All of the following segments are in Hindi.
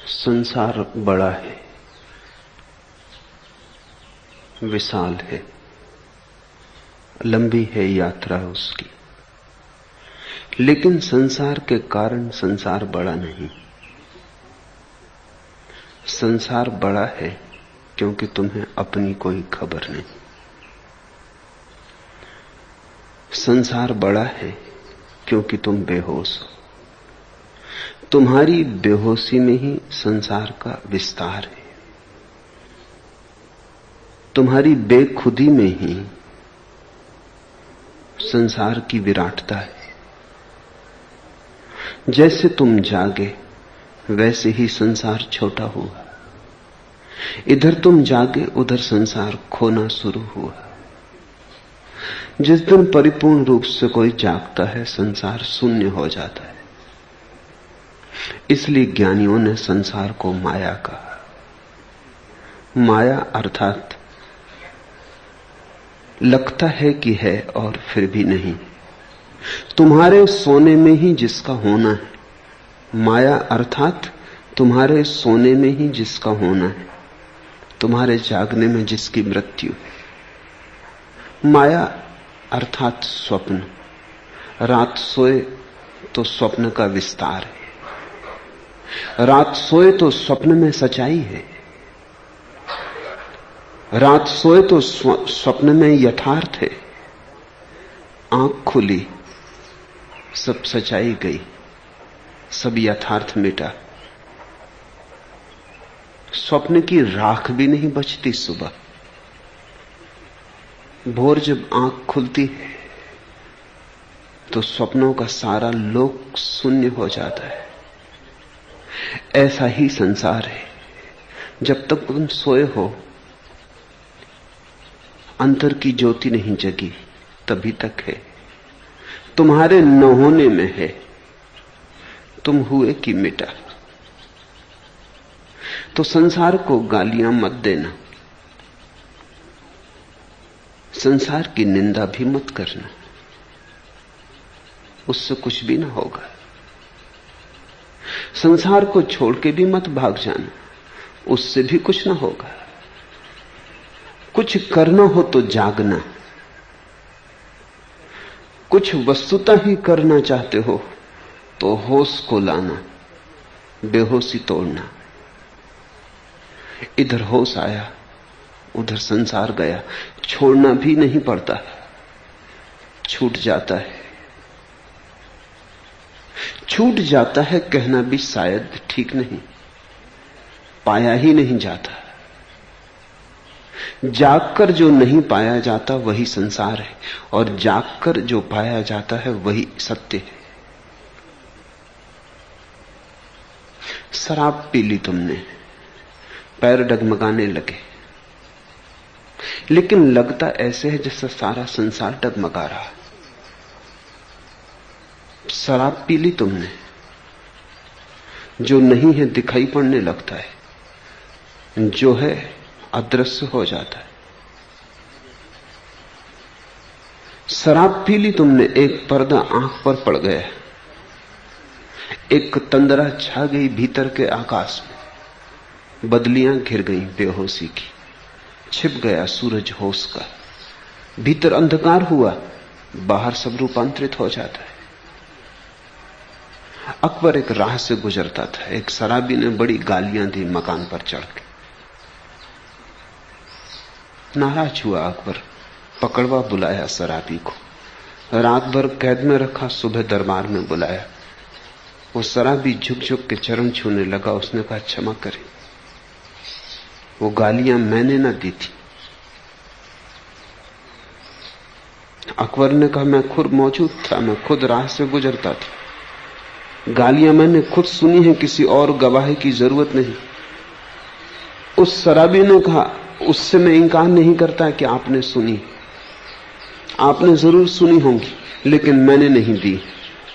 संसार बड़ा है, विशाल है, लंबी है यात्रा उसकी। लेकिन संसार के कारण संसार बड़ा नहीं। संसार बड़ा है क्योंकि तुम्हें अपनी कोई खबर नहीं। संसार बड़ा है क्योंकि तुम बेहोश हो। तुम्हारी बेहोशी में ही संसार का विस्तार है। तुम्हारी बेखुदी में ही संसार की विराटता है। जैसे तुम जागे वैसे ही संसार छोटा हुआ। इधर तुम जागे उधर संसार खोना शुरू हुआ। जिस दिन परिपूर्ण रूप से कोई जागता है संसार शून्य हो जाता है। इसलिए ज्ञानियों ने संसार को माया कहा। माया अर्थात लगता है कि है और फिर भी नहीं। तुम्हारे सोने में ही जिसका होना है। माया अर्थात तुम्हारे सोने में ही जिसका होना है, तुम्हारे जागने में जिसकी मृत्यु है। माया अर्थात स्वप्न। रात सोए तो स्वप्न का विस्तार है। रात सोए तो स्वप्न में सच्चाई है। रात सोए तो स्वप्न में यथार्थ है। आंख खुली, सब सच्चाई गई, सब यथार्थ मिटा। स्वप्न की राख भी नहीं बचती। सुबह भोर जब आंख खुलती है तो स्वप्नों का सारा लोक शून्य हो जाता है। ऐसा ही संसार है। जब तक तुम सोए हो, अंतर की ज्योति नहीं जगी, तभी तक है। तुम्हारे न होने में है। तुम हुए कि मिटा। तो संसार को गालियां मत देना, संसार की निंदा भी मत करना, उससे कुछ भी ना होगा। संसार को छोड़ के भी मत भाग जाना, उससे भी कुछ ना होगा। कुछ करना हो तो जागना। कुछ वस्तुतः ही करना चाहते हो तो होश को लाना, बेहोशी तोड़ना। इधर होश आया, उधर संसार गया। छोड़ना भी नहीं पड़ता, छूट जाता है। छूट जाता है कहना भी शायद ठीक नहीं। पाया ही नहीं जाता। जागकर जो नहीं पाया जाता वही संसार है, और जागकर जो पाया जाता है वही सत्य है। शराब पी ली तुमने, पैर डगमगाने लगे, लेकिन लगता ऐसे है जैसे सारा संसार डगमगा रहा। शराब पी ली तुमने, जो नहीं है दिखाई पड़ने लगता है, जो है अदृश्य हो जाता है। शराब पी ली तुमने, एक पर्दा आंख पर पड़ गया, एक तंद्रा छा गई भीतर के आकाश में, बदलियां घिर गई बेहोशी की, छिप गया सूरज होश का, भीतर अंधकार हुआ, बाहर सब रूपांतरित हो जाता है। अकबर एक राह से गुजरता था। एक शराबी ने बड़ी गालियां दी मकान पर चढ़ के। नाराज हुआ अकबर, पकड़वा बुलाया शराबी को, रात भर कैद में रखा, सुबह दरबार में बुलाया। वो शराबी झुक झुक के चरण छूने लगा। उसने कहा, क्षमा करें, वो गालियां मैंने ना दी थी। अकबर ने कहा, मैं खुद मौजूद था, मैं खुद राह से गुजरता था, गालियां मैंने खुद सुनी है, किसी और गवाही की जरूरत नहीं। उस शराबी ने कहा, उससे मैं इंकार नहीं करता कि आपने सुनी, आपने जरूर सुनी होंगी, लेकिन मैंने नहीं दी।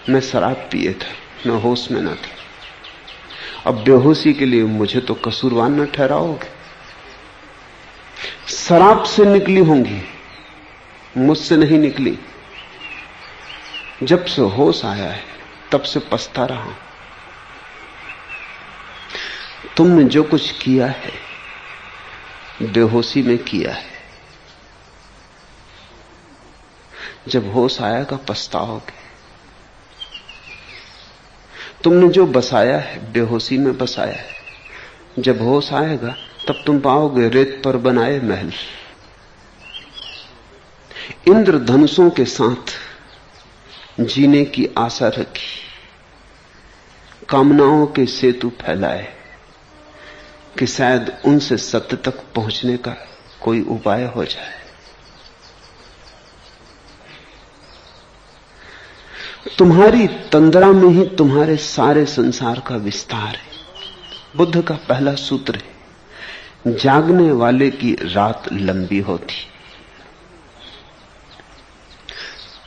मैं शराब पिए था, मैं होश में न था। अब बेहोशी के लिए मुझे तो कसूरवान न ठहराओगे। शराब से निकली होंगी, मुझसे नहीं निकली। जब से होश आया है तब से पछता रहा हूं। तुमने जो कुछ किया है बेहोशी में किया है। जब होश आएगा पछताओगे। तुमने जो बसाया है बेहोशी में बसाया है। जब होश आएगा तब तुम पाओगे रेत पर बनाए महल। इंद्रधनुषों के साथ जीने की आशा रखी, कामनाओं के सेतु फैलाए कि शायद उनसे सत्य तक पहुंचने का कोई उपाय हो जाए। तुम्हारी तंद्रा में ही तुम्हारे सारे संसार का विस्तार है। बुद्ध का पहला सूत्र है, जागने वाले की रात लंबी होती।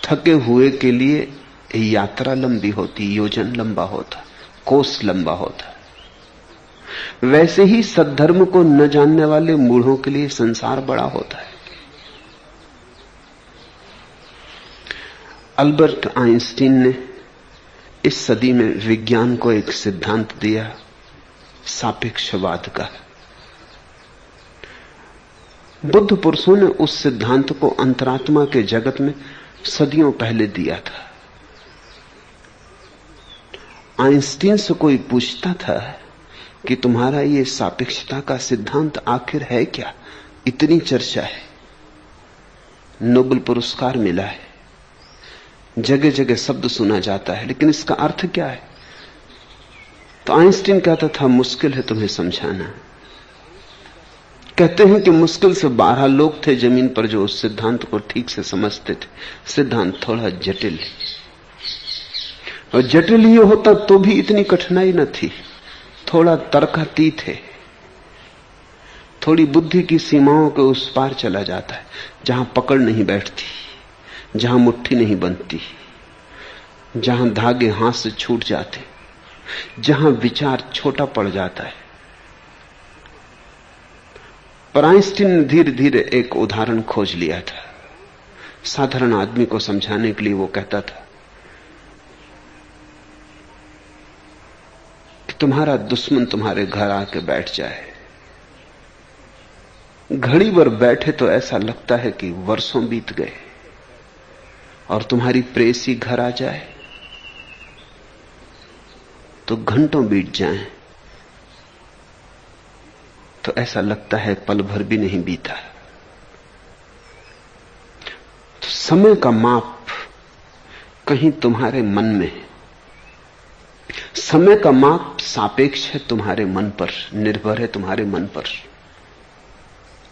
थके हुए के लिए यात्रा लंबी होती, योजन लंबा होता, कोस लंबा होता। वैसे ही सद्धर्म को न जानने वाले मूढ़ों के लिए संसार बड़ा होता है। अल्बर्ट आइंस्टीन ने इस सदी में विज्ञान को एक सिद्धांत दिया, सापेक्षवाद का। बुद्ध पुरुषों ने उस सिद्धांत को अंतरात्मा के जगत में सदियों पहले दिया था। आइंस्टीन से कोई पूछता था कि तुम्हारा ये सापेक्षता का सिद्धांत आखिर है क्या, इतनी चर्चा है, नोबेल पुरस्कार मिला है, जगह जगह शब्द सुना जाता है, लेकिन इसका अर्थ क्या है? तो आइंस्टीन कहता था, मुश्किल है तुम्हें समझाना। कहते हैं कि मुश्किल से 12 लोग थे जमीन पर जो उस सिद्धांत को ठीक से समझते थे। सिद्धांत थोड़ा जटिल है, और जटिल ही होता तो भी इतनी कठिनाई न थी। थोड़ा तर्कातीत है, थोड़ी बुद्धि की सीमाओं के उस पार चला जाता है, जहां पकड़ नहीं बैठती, जहां मुट्ठी नहीं बनती, जहां धागे हाथ से छूट जाते, जहां विचार छोटा पड़ जाता है। पर आइंस्टीन ने धीरे धीरे एक उदाहरण खोज लिया था। साधारण आदमी को समझाने के लिए वो कहता था कि तुम्हारा दुश्मन तुम्हारे घर आके बैठ जाए, घड़ी भर बैठे तो ऐसा लगता है कि वर्षों बीत गए, और तुम्हारी प्रेसी घर आ जाए तो घंटों बीत जाएं तो ऐसा लगता है पल भर भी नहीं बीता। तो समय का माप कहीं तुम्हारे मन में है। समय का माप सापेक्ष है, तुम्हारे मन पर निर्भर है, तुम्हारे मन पर।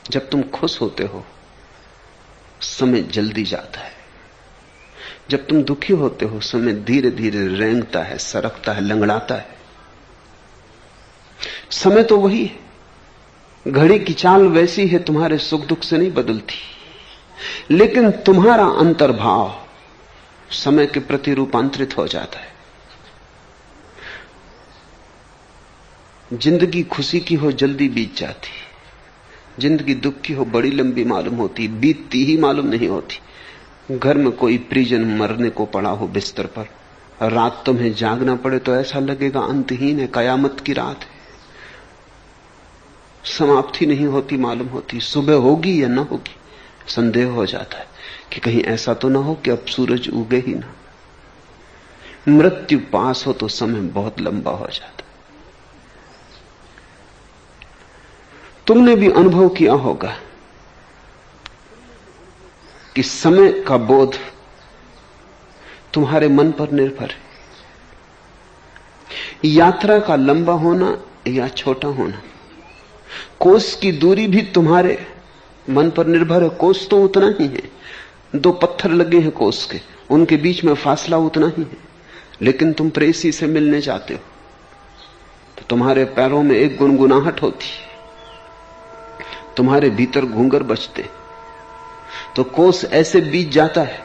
जब तुम खुश होते हो समय जल्दी जाता है, जब तुम दुखी होते हो समय धीरे धीरे रेंगता है, सरकता है, लंगड़ाता है। समय तो वही है, घड़ी की चाल वैसी है, तुम्हारे सुख दुख से नहीं बदलती, लेकिन तुम्हारा अंतर्भाव समय के प्रति रूपांतरित हो जाता है। जिंदगी खुशी की हो जल्दी बीत जाती, जिंदगी दुख की हो बड़ी लंबी मालूम होती, बीतती ही मालूम नहीं होती। घर में कोई परिजन मरने को पड़ा हो बिस्तर पर, रात तुम्हें जागना पड़े तो ऐसा लगेगा अंतहीन है, कयामत की रात है, समाप्ति नहीं होती मालूम होती। सुबह होगी या ना होगी संदेह हो जाता है कि कहीं ऐसा तो ना हो कि अब सूरज उगे ही ना। मृत्यु पास हो तो समय बहुत लंबा हो जाता है। तुमने भी अनुभव किया होगा कि समय का बोध तुम्हारे मन पर निर्भर है। यात्रा का लंबा होना या छोटा होना, कोस की दूरी भी तुम्हारे मन पर निर्भर है। कोस तो उतना ही है, 2 पत्थर लगे हैं कोस के, उनके बीच में फासला उतना ही है, लेकिन तुम प्रेसी से मिलने जाते हो तो तुम्हारे पैरों में एक गुनगुनाहट होती, तुम्हारे भीतर घूंगर बजते, तो कोस ऐसे बीत जाता है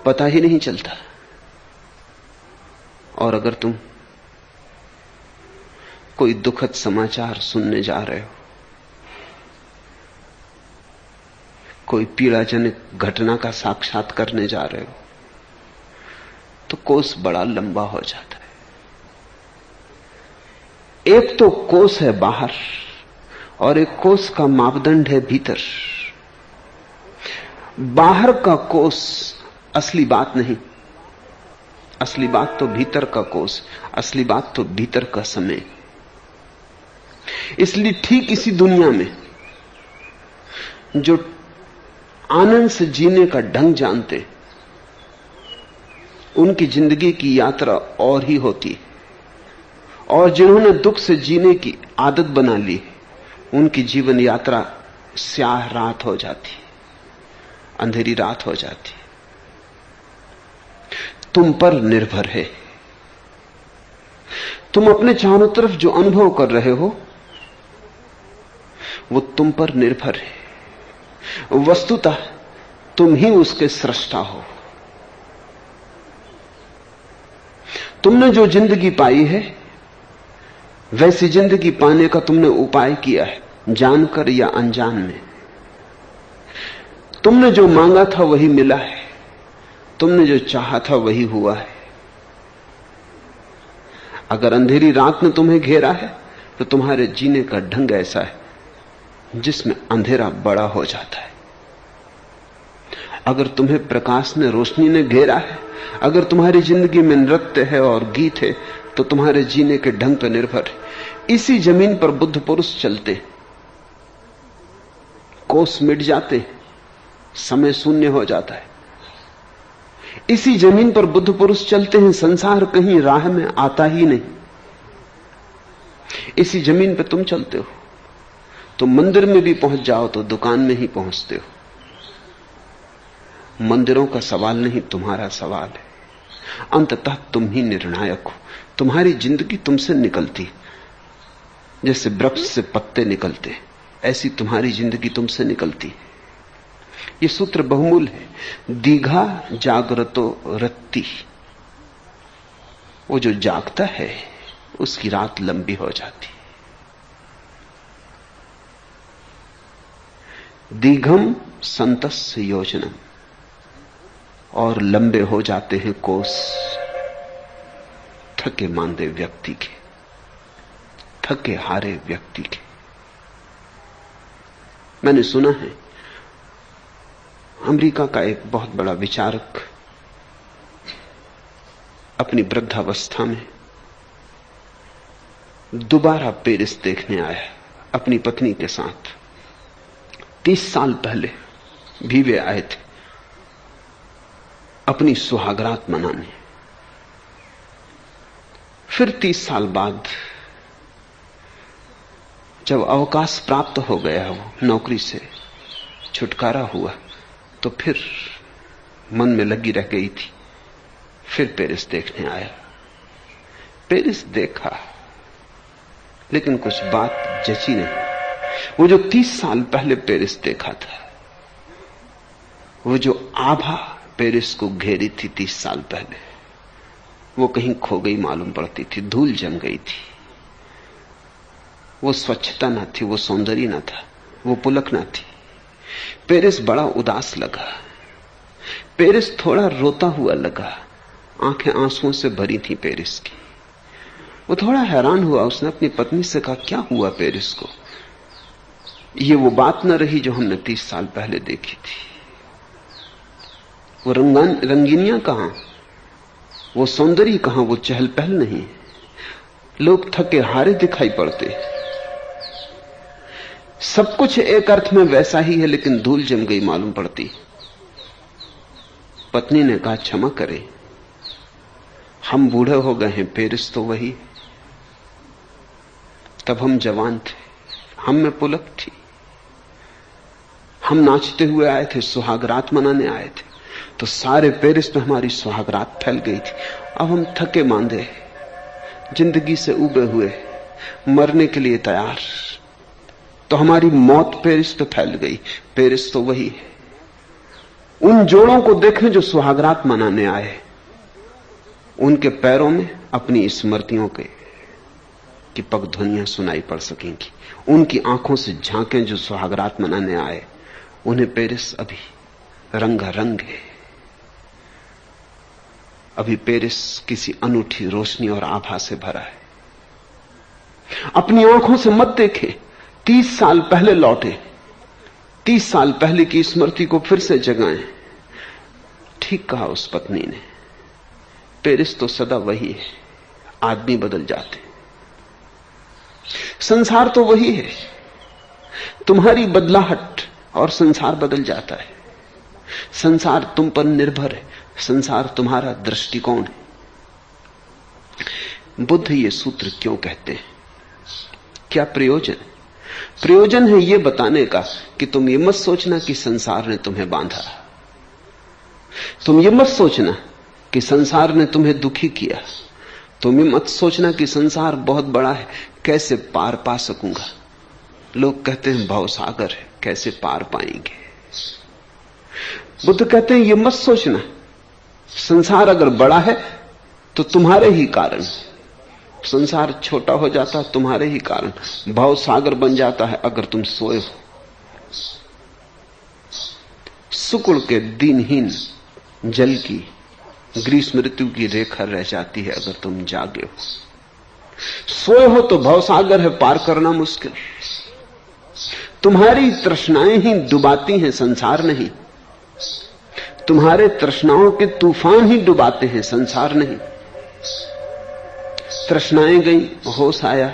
पता ही नहीं चलता। और अगर तुम कोई दुखद समाचार सुनने जा रहे हो, कोई पीड़ाजनक घटना का साक्षात करने जा रहे हो, तो कोस बड़ा लंबा हो जाता है। एक तो कोष है बाहर और एक कोष का मापदंड है भीतर। बाहर का कोष असली बात नहीं, असली बात तो भीतर का कोष, असली बात तो भीतर का समय। इसलिए ठीक इसी दुनिया में जो आनंद से जीने का ढंग जानते, उनकी जिंदगी की यात्रा और ही होती, और जिन्होंने दुख से जीने की आदत बना ली, उनकी जीवन यात्रा स्याह रात हो जाती, अंधेरी रात हो जाती। तुम पर निर्भर है। तुम अपने चारों तरफ जो अनुभव कर रहे हो वो तुम पर निर्भर है। वस्तुतः तुम ही उसके सृष्टा हो। तुमने जो जिंदगी पाई है वैसी जिंदगी पाने का तुमने उपाय किया है, जानकर या अनजान में। तुमने जो मांगा था वही मिला है, तुमने जो चाहा था वही हुआ है। अगर अंधेरी रात ने तुम्हें घेरा है तो तुम्हारे जीने का ढंग ऐसा है जिसमें अंधेरा बड़ा हो जाता है। अगर तुम्हें प्रकाश ने, रोशनी ने घेरा है, अगर तुम्हारी जिंदगी में नृत्य है और गीत है, तो तुम्हारे जीने के ढंग पर निर्भर है। इसी जमीन पर बुद्ध पुरुष चलते, कोस मिट जाते, समय शून्य हो जाता है। इसी जमीन पर बुद्ध पुरुष चलते हैं, संसार कहीं राह में आता ही नहीं। इसी जमीन पर तुम चलते हो, तो मंदिर में भी पहुंच जाओ तो दुकान में ही पहुंचते हो। मंदिरों का सवाल नहीं, तुम्हारा सवाल है। अंततः तुम ही निर्णायक हो। तुम्हारी जिंदगी तुमसे निकलती, जैसे वृक्ष से पत्ते निकलते, ऐसी तुम्हारी जिंदगी तुमसे निकलती। ये सूत्र बहुमूल्य है। दीघा जागृतो रत्ती, वो जो जागता है उसकी रात लंबी हो जाती। दीघम संतस्य योजनम, और लंबे हो जाते हैं कोस थके मांदे व्यक्ति के, थके हारे व्यक्ति के। मैंने सुना है अमेरिका का एक बहुत बड़ा विचारक अपनी वृद्धावस्था में दोबारा पेरिस देखने आया अपनी पत्नी के साथ। 30 साल पहले भी वे आए थे अपनी सुहागरात मनाने। फिर 30 साल बाद जब अवकाश प्राप्त हो गया, वो नौकरी से छुटकारा हुआ, तो फिर मन में लगी रह गई थी। फिर पेरिस देखने आया। पेरिस देखा, लेकिन कुछ बात जची नहीं। वो जो 30 साल पहले पेरिस देखा था, वो जो आभा पेरिस को घेरी थी 30 साल पहले, वो कहीं खो गई मालूम पड़ती थी, धूल जम गई थी। वो स्वच्छता ना थी, वो सौंदर्य ना था, वो पुलक ना थी। पेरिस बड़ा उदास लगा, पेरिस थोड़ा रोता हुआ लगा, आंखें आंसुओं से भरी थी पेरिस की। वो थोड़ा हैरान हुआ, उसने अपनी पत्नी से कहा, क्या हुआ पेरिस को? ये वो बात न रही जो हमने 30 साल पहले देखी थी। वो रंगीनियां कहां, वो सौंदर्य कहां, वो चहल पहल नहीं। लोग थके हारे दिखाई पड़ते। सब कुछ एक अर्थ में वैसा ही है, लेकिन धूल जम गई मालूम पड़ती। पत्नी ने कहा, क्षमा करें, हम बूढ़े हो गए हैं, पेरिस तो वही। तब हम जवान थे, हम में पुलक थी, हम नाचते हुए आए थे, सुहागरात मनाने आए थे, तो सारे पेरिस में हमारी सुहागरात फैल गई थी। अब हम थके मांदे, जिंदगी से उबे हुए, मरने के लिए तैयार, तो हमारी मौत पेरिस पे फैल गई। पेरिस तो वही है। उन जोड़ों को देखें जो सुहागरात मनाने आए, उनके पैरों में अपनी स्मृतियों के की पगध्वनियां सुनाई पड़ सकेंगी। उनकी आंखों से झांकें जो सुहागरात मनाने आए, उन्हें पेरिस अभी रंगारंग है। अभी पेरिस किसी अनूठी रोशनी और आभा से भरा है। अपनी आंखों से मत देखें, 30 साल पहले लौटे, 30 साल पहले की स्मृति को फिर से जगाएं। ठीक कहा उस पत्नी ने, पेरिस तो सदा वही है, आदमी बदल जाते, संसार तो वही है, तुम्हारी बदलाहट और संसार बदल जाता है। संसार तुम पर निर्भर है, संसार तुम्हारा दृष्टिकोण है। बुद्ध ये सूत्र क्यों कहते हैं? क्या प्रयोजन? प्रयोजन है यह बताने का कि तुम ये मत सोचना कि संसार ने तुम्हें बांधा, तुम ये मत सोचना कि संसार ने तुम्हें दुखी किया, तुम ये मत सोचना कि संसार बहुत बड़ा है, कैसे पार पा सकूंगा। लोग कहते हैं भवसागर है, कैसे पार पाएंगे। बुद्ध कहते हैं ये मत सोचना, संसार अगर बड़ा है तो तुम्हारे ही कारण, संसार छोटा हो जाता तुम्हारे ही कारण, भवसागर बन जाता है अगर तुम सोए हो। सुकुड़ के दीनहीन जल की ग्रीष्म ऋतु की रेखा रह जाती है अगर तुम जागे हो। सोए हो तो भवसागर है, पार करना मुश्किल। तुम्हारी तृष्णाएं ही डुबाती हैं, संसार नहीं। तुम्हारे तृष्णाओं के तूफान ही डुबाते हैं, संसार नहीं। तृष्णाएं गई, होश आया,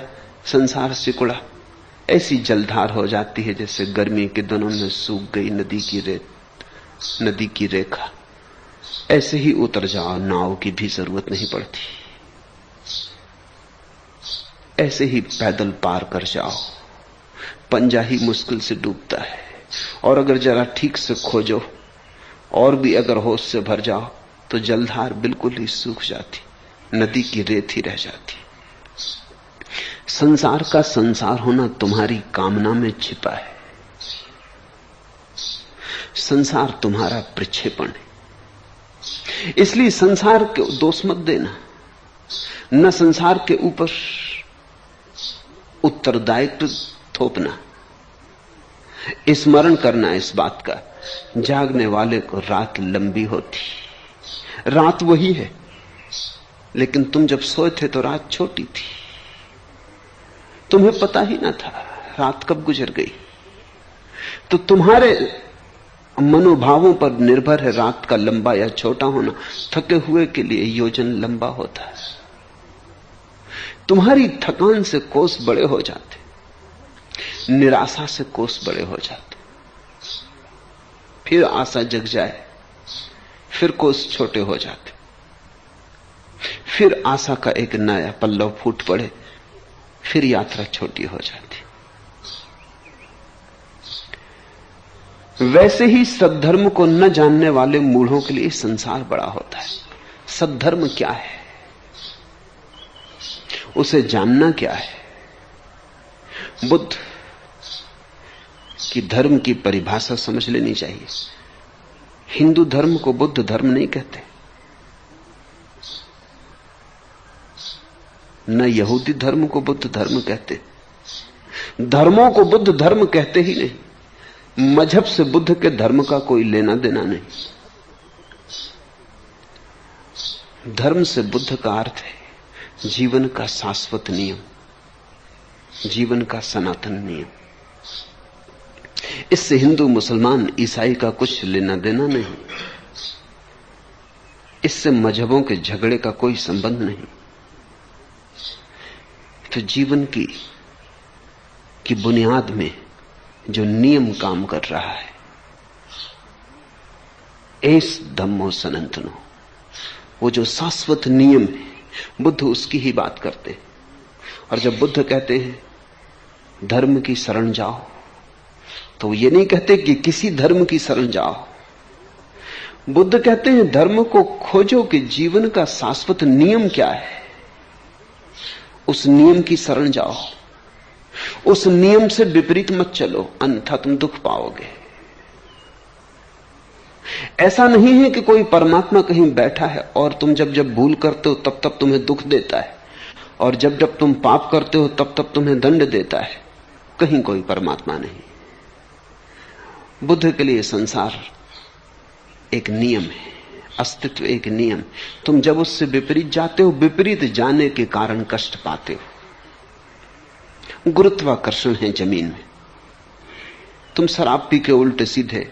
संसार सिकुड़ा। ऐसी जलधार हो जाती है जैसे गर्मी के दिनों में सूख गई नदी की रेत, नदी की रेखा। ऐसे ही उतर जाओ, नाव की भी जरूरत नहीं पड़ती। ऐसे ही पैदल पार कर जाओ, पंजा ही मुश्किल से डूबता है। और अगर जरा ठीक से खोजो और भी अगर होश से भर जाओ तो जलधार बिल्कुल ही सूख जाती, नदी की रेत ही रह जाती। संसार का संसार होना तुम्हारी कामना में छिपा है। संसार तुम्हारा प्रक्षेपण है। इसलिए संसार के दोष मत देना, न संसार के ऊपर उत्तरदायित्व थोपना। स्मरण करना इस बात का, जागने वाले को रात लंबी होती। रात वही है, लेकिन तुम जब सोए थे तो रात छोटी थी, तुम्हें पता ही ना था रात कब गुजर गई। तो तुम्हारे मनोभावों पर निर्भर है रात का लंबा या छोटा होना। थके हुए के लिए योजन लंबा होता है। तुम्हारी थकान से कोस बड़े हो जाते, निराशा से कोस बड़े हो जाते। फिर आशा जग जाए, फिर कोस छोटे हो जाते। फिर आशा का एक नया पल्लव फूट पड़े, फिर यात्रा छोटी हो जाती। वैसे ही सद्धर्म को न जानने वाले मूढ़ों के लिए संसार बड़ा होता है। सद्धर्म क्या है, उसे जानना क्या है? बुद्ध की धर्म की परिभाषा समझ लेनी चाहिए। हिंदू धर्म को बुद्ध धर्म नहीं कहते, न यहूदी धर्म को बुद्ध धर्म कहते। धर्मों को बुद्ध धर्म कहते ही नहीं। मजहब से बुद्ध के धर्म का कोई लेना देना नहीं। धर्म से बुद्ध का अर्थ है जीवन का शाश्वत नियम, जीवन का सनातन नियम। इससे हिंदू मुसलमान ईसाई का कुछ लेना देना नहीं। इससे मजहबों के झगड़े का कोई संबंध नहीं। तो जीवन की बुनियाद में जो नियम काम कर रहा है, एस धम्मो सनातनो, वो जो शाश्वत नियम है, बुद्ध उसकी ही बात करते हैं। और जब बुद्ध कहते हैं धर्म की शरण जाओ, तो ये नहीं कहते कि किसी धर्म की शरण जाओ। बुद्ध कहते हैं धर्म को खोजो कि जीवन का शाश्वत नियम क्या है, उस नियम की शरण जाओ। उस नियम से विपरीत मत चलो, अन्यथा तुम दुख पाओगे। ऐसा नहीं है कि कोई परमात्मा कहीं बैठा है और तुम जब जब भूल करते हो तब तब तुम्हें दुख देता है, और जब जब तुम पाप करते हो तब तब तुम्हें दंड देता है। कहीं कोई परमात्मा नहीं। बुद्ध के लिए संसार एक नियम है, अस्तित्व एक नियम। तुम जब उससे विपरीत जाते हो, विपरीत जाने के कारण कष्ट पाते हो। गुरुत्वाकर्षण है जमीन में। तुम शराब पी के उल्टे सीधे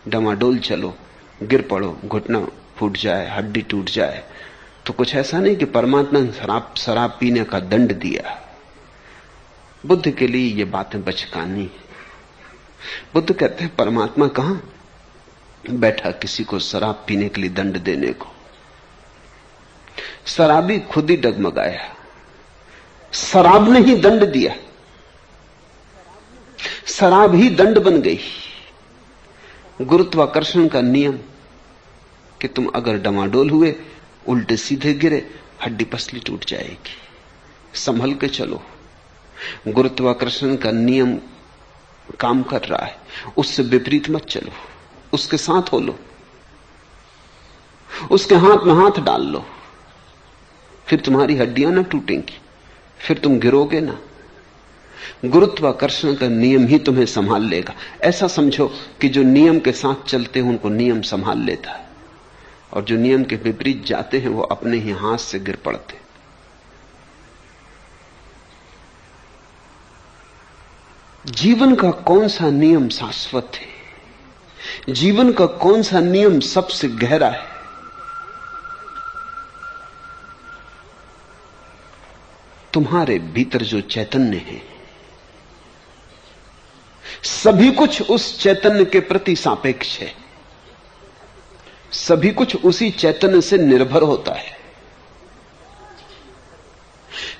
डमाडोल चलो, गिर पड़ो, घुटना फूट जाए, हड्डी टूट जाए, तो कुछ ऐसा नहीं कि परमात्मा ने शराब पीने का दंड दिया। बुद्ध के लिए ये बातें बचकानी है। बुद्ध कहते हैं परमात्मा कहां बैठा किसी को शराब पीने के लिए दंड देने को। शराबी खुद ही डगमगाया, शराब ने ही दंड दिया, शराब ही दंड बन गई। गुरुत्वाकर्षण का नियम कि तुम अगर डमाडोल हुए, उल्टे सीधे गिरे, हड्डी पसली टूट जाएगी, संभल के चलो। गुरुत्वाकर्षण का नियम काम कर रहा है, उससे विपरीत मत चलो, उसके साथ हो लो, उसके हाथ में हाथ डाल लो, फिर तुम्हारी हड्डियां ना टूटेंगी, फिर तुम गिरोगे ना। गुरुत्वाकर्षण का नियम ही तुम्हें संभाल लेगा। ऐसा समझो कि जो नियम के साथ चलते हैं उनको नियम संभाल लेता है, और जो नियम के विपरीत जाते हैं वो अपने ही हाथ से गिर पड़ते। जीवन का कौन सा नियम शाश्वत है? जीवन का कौन सा नियम सबसे गहरा है? तुम्हारे भीतर जो चैतन्य है, सभी कुछ उस चैतन्य के प्रति सापेक्ष है, सभी कुछ उसी चैतन्य से निर्भर होता है,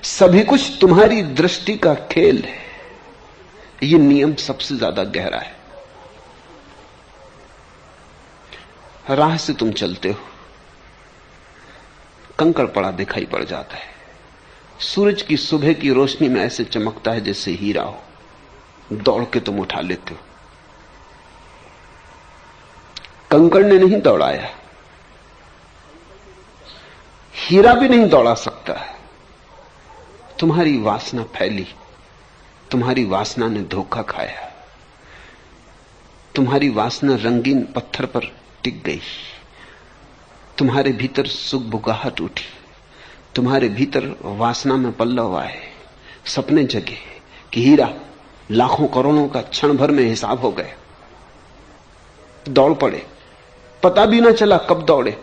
सभी कुछ तुम्हारी दृष्टि का खेल है। यह नियम सबसे ज्यादा गहरा है। राह से तुम चलते हो, कंकड़ पड़ा दिखाई पड़ जाता है, सूरज की सुबह की रोशनी में ऐसे चमकता है जैसे हीरा हो, दौड़ के तुम उठा लेते हो। कंकड़ ने नहीं दौड़ाया, हीरा भी नहीं दौड़ा सकता। तुम्हारी वासना फैली, तुम्हारी वासना ने धोखा खाया, तुम्हारी वासना रंगीन पत्थर पर टिक गई, तुम्हारे भीतर सुगबुगाहट उठी, तुम्हारे भीतर वासना में पल्लव आए, सपने जगे कि हीरा लाखों करोड़ों का क्षण भर में हिसाब हो गए। दौड़ पड़े, पता भी ना चला कब दौड़े।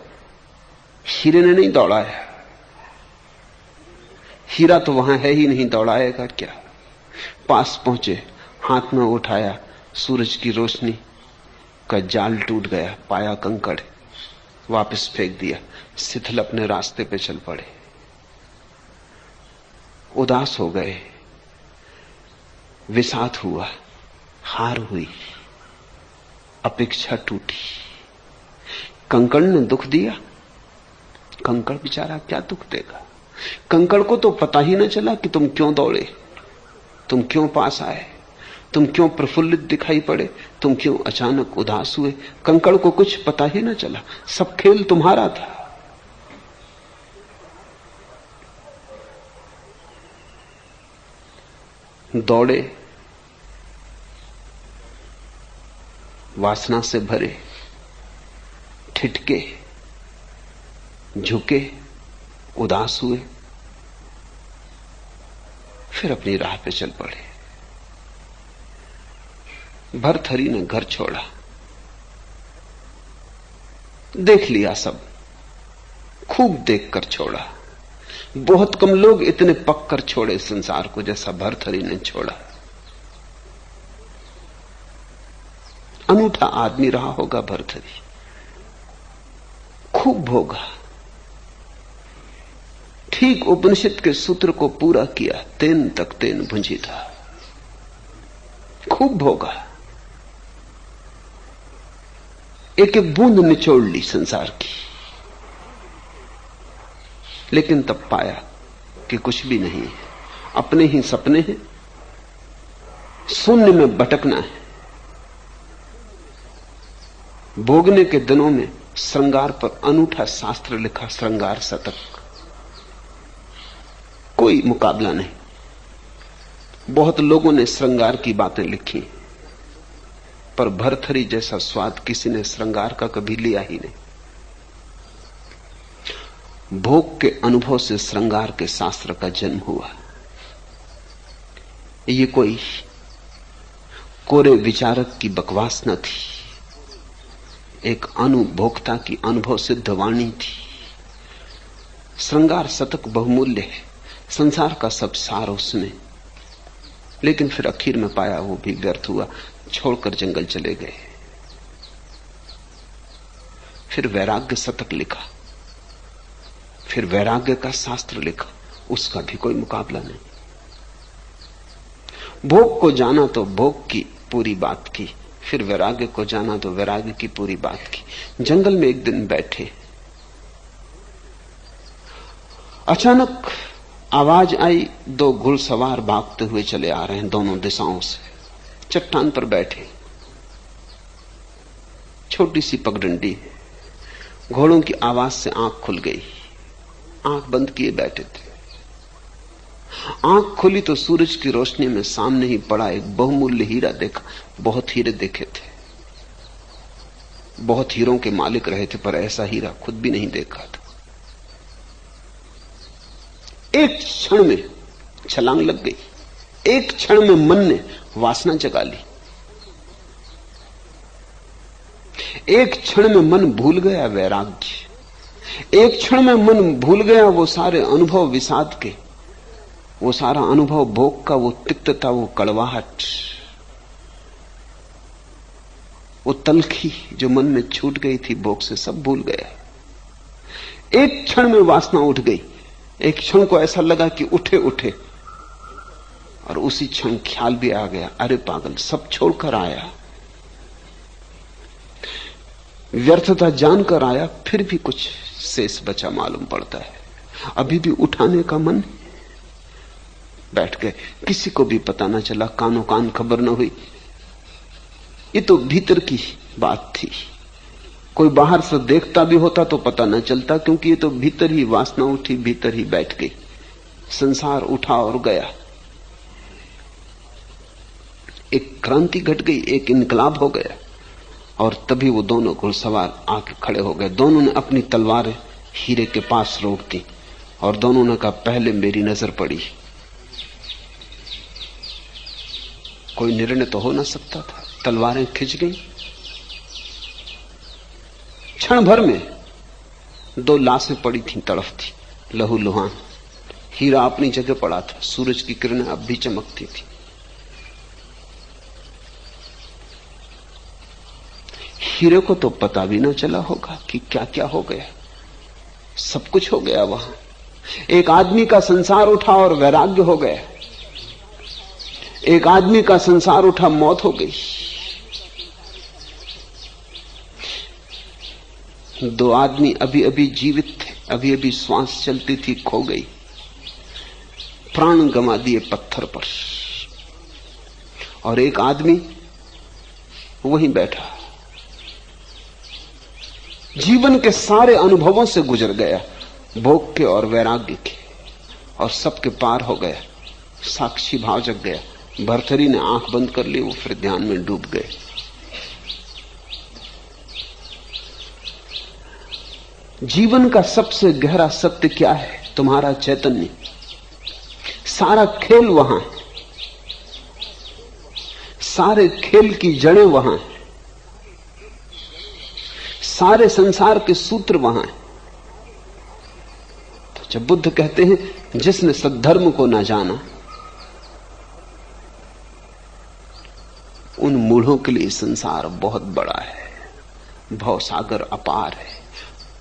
हीरे ने नहीं दौड़ाया, हीरा तो वहां है ही नहीं, दौड़ाएगा क्या। पास पहुंचे, हाथ में उठाया, सूरज की रोशनी का जाल टूट गया, पाया कंकड़, वापस फेंक दिया, शिथिल अपने रास्ते पे चल पड़े। उदास हो गए, विषाद हुआ, हार हुई, अपेक्षा टूटी। कंकड़ ने दुख दिया, कंकड़ बेचारा क्या दुख देगा। कंकड़ को तो पता ही न चला कि तुम क्यों दौड़े, तुम क्यों पास आए, तुम क्यों प्रफुल्लित दिखाई पड़े, तुम क्यों अचानक उदास हुए। कंकड़ को कुछ पता ही न चला, सब खेल तुम्हारा था। दौड़े, वासना से भरे, ठिठके, झुके, उदास हुए, फिर अपनी राह पे चल पड़े। भर्तहरि ने घर छोड़ा, देख लिया सब, खूब देखकर छोड़ा। बहुत कम लोग इतने पक कर छोड़े संसार को जैसा भर्तहरि ने छोड़ा। अनूठा आदमी रहा होगा भर्तहरि, खूब भोगा, ठीक उपनिषद के सूत्र को पूरा किया, तेन तक तेन भुंजी था, खूब भोगा, एक एक बूंद निचोड़ ली संसार की। लेकिन तब पाया कि कुछ भी नहीं है, अपने ही सपने हैं, शून्य में भटकना है। भोगने के दिनों में श्रृंगार पर अनूठा शास्त्र लिखा, श्रृंगार शतक, कोई मुकाबला नहीं। बहुत लोगों ने श्रृंगार की बातें लिखी, पर भर्तहरि जैसा स्वाद किसी ने श्रृंगार का कभी लिया ही नहीं। भोग के अनुभव से श्रृंगार के शास्त्र का जन्म हुआ। ये कोई कोरे विचारक की बकवास न थी, एक अनुभोक्ता की अनुभव सिद्ध वाणी थी। श्रृंगार शतक बहुमूल्य है, संसार का सब सार उसमें, लेकिन फिर आखिर में पाया वो भी व्यर्थ हुआ, छोड़कर जंगल चले गए। फिर वैराग्य शतक लिखा, फिर वैराग्य का शास्त्र लिखा, उसका भी कोई मुकाबला नहीं। भोग को जाना तो भोग की पूरी बात की, फिर वैराग्य को जाना तो वैराग्य की पूरी बात की। जंगल में एक दिन बैठे, अचानक आवाज आई, दो घुड़सवार भागते हुए चले आ रहे हैं दोनों दिशाओं से। चट्टान पर बैठे, छोटी सी पगडंडी, घोड़ों की आवाज से आंख खुल गई। आंख बंद किए बैठे थे, आंख खुली तो सूरज की रोशनी में सामने ही पड़ा एक बहुमूल्य हीरा देखा। बहुत हीरे देखे थे, बहुत हीरों के मालिक रहे थे, पर ऐसा हीरा खुद भी नहीं देखा था। एक क्षण में छलांग लग गई, एक क्षण में मन ने वासना जगा ली, एक क्षण में मन भूल गया वैराग्य, एक क्षण में मन भूल गया वो सारे अनुभव विषाद के, वो सारा अनुभव भोग का, वो तिक्तता, वो कड़वाहट, वो तलखी जो मन में छूट गई थी भोग से, सब भूल गया। एक क्षण में वासना उठ गई, एक क्षण को ऐसा लगा कि उठे उठे, और उसी क्षण ख्याल भी आ गया, अरे पागल, सब छोड़कर आया, व्यर्थता जानकर आया, फिर भी कुछ शेष बचा मालूम पड़ता है, अभी भी उठाने का मन। बैठ गए, किसी को भी पता न चला, कानो कान खबर न हुई। ये तो भीतर की बात थी, कोई बाहर से देखता भी होता तो पता न चलता, क्योंकि ये तो भीतर ही वासना उठी, भीतर ही बैठ गई, संसार उठा और गया। एक क्रांति घट गई, एक इनकलाब हो गया, और तभी वो दोनों घुड़सवार आके खड़े हो गए। दोनों ने अपनी तलवारें हीरे के पास रोक दी, और दोनों ने कहा, पहले मेरी नजर पड़ी। कोई निर्णय तो हो ना सकता था, तलवारें खिंच गई। क्षण भर में दो लाशें पड़ी थीं, तड़फती, लहूलुहान। हीरा अपनी जगह पड़ा था, सूरज की किरणें अब भी चमकती थी। हीरे को तो पता भी ना चला होगा कि क्या क्या हो गया, सब कुछ हो गया वहां। एक आदमी का संसार उठा और वैराग्य हो गया, एक आदमी का संसार उठा, मौत हो गई। दो आदमी अभी अभी जीवित थे, अभी अभी श्वास चलती थी, खो गई, प्राण गंवा दिए पत्थर पर, और एक आदमी वहीं बैठा, जीवन के सारे अनुभवों से गुजर गया, भोग के और वैराग्य के, और सबके पार हो गया, साक्षी भाव जग गया। भरथरी ने आंख बंद कर ली, वो फिर ध्यान में डूब गए। जीवन का सबसे गहरा सत्य क्या है? तुम्हारा चैतन्य। सारा खेल वहां है, सारे खेल की जड़ें वहां है, सारे संसार के सूत्र वहां हैं। तो जब बुद्ध कहते हैं जिसने सद्धर्म को ना जाना, उन मूढ़ों के लिए संसार बहुत बड़ा है, भवसागर अपार है,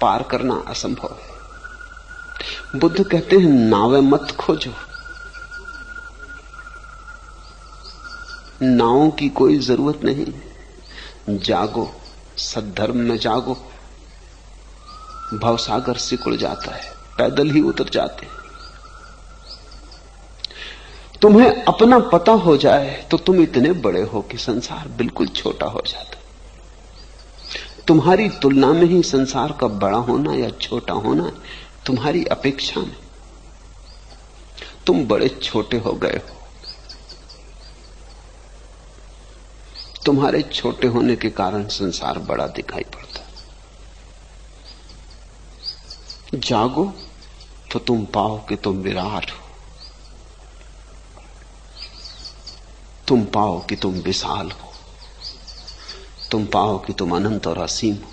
पार करना असंभव है। बुद्ध कहते हैं नावें मत खोजो, नावों की कोई जरूरत नहीं, जागो, सद्धर्म में जागो। भवसागर सिकुड़ जाता है, पैदल ही उतर जाते हैं। तुम्हें अपना पता हो जाए तो तुम इतने बड़े हो कि संसार बिल्कुल छोटा हो जाता। तुम्हारी तुलना में ही संसार का बड़ा होना या छोटा होना तुम्हारी अपेक्षा में। तुम बड़े छोटे हो गए हो। तुम्हारे छोटे होने के कारण संसार बड़ा दिखाई पड़ता। जागो तो तुम पाओ कि तुम विराट हो। तुम पाओ कि तुम विशाल हो, तुम पाओ कि तुम अनंत और असीम हो,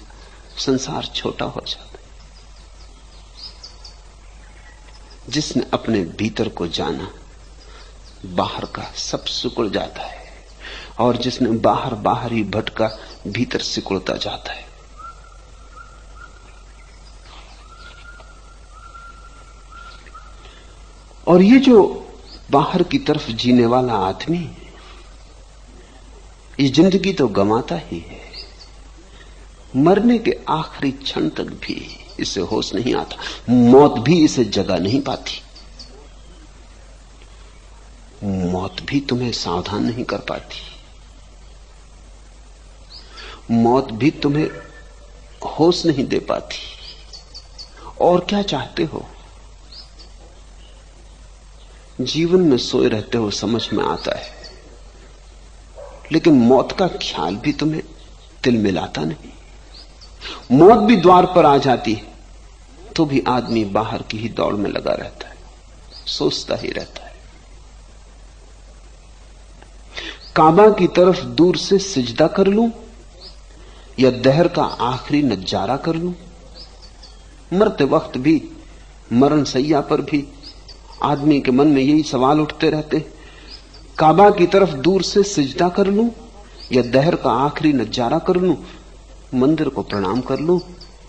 संसार छोटा हो जाता है। जिसने अपने भीतर को जाना, बाहर का सब सिकुड़ जाता है, और जिसने बाहर बाहर ही भटका, भीतर सिकुड़ता जाता है। और ये जो बाहर की तरफ जीने वाला आदमी है, ये जिंदगी तो गंवाता ही है। मरने के आखिरी क्षण तक भी इसे होश नहीं आता, मौत भी इसे जगा नहीं पाती, मौत भी तुम्हें सावधान नहीं कर पाती, मौत भी तुम्हें होश नहीं दे पाती। और क्या चाहते हो? जीवन में सोए रहते हो, समझ में आता है, लेकिन मौत का ख्याल भी तुम्हें तिल मिलाता नहीं। मौत भी द्वार पर आ जाती है तो भी आदमी बाहर की ही दौड़ में लगा रहता है, सोचता ही रहता है। काबा की तरफ दूर से सिजदा कर लूं या दहर का आखिरी नजारा कर लूं? मरते वक्त भी, मरण सैया पर भी आदमी के मन में यही सवाल उठते रहते हैं, काबा की तरफ दूर से सिजदा कर लूं या दहर का आखिरी नजारा कर लूं, मंदिर को प्रणाम कर लूं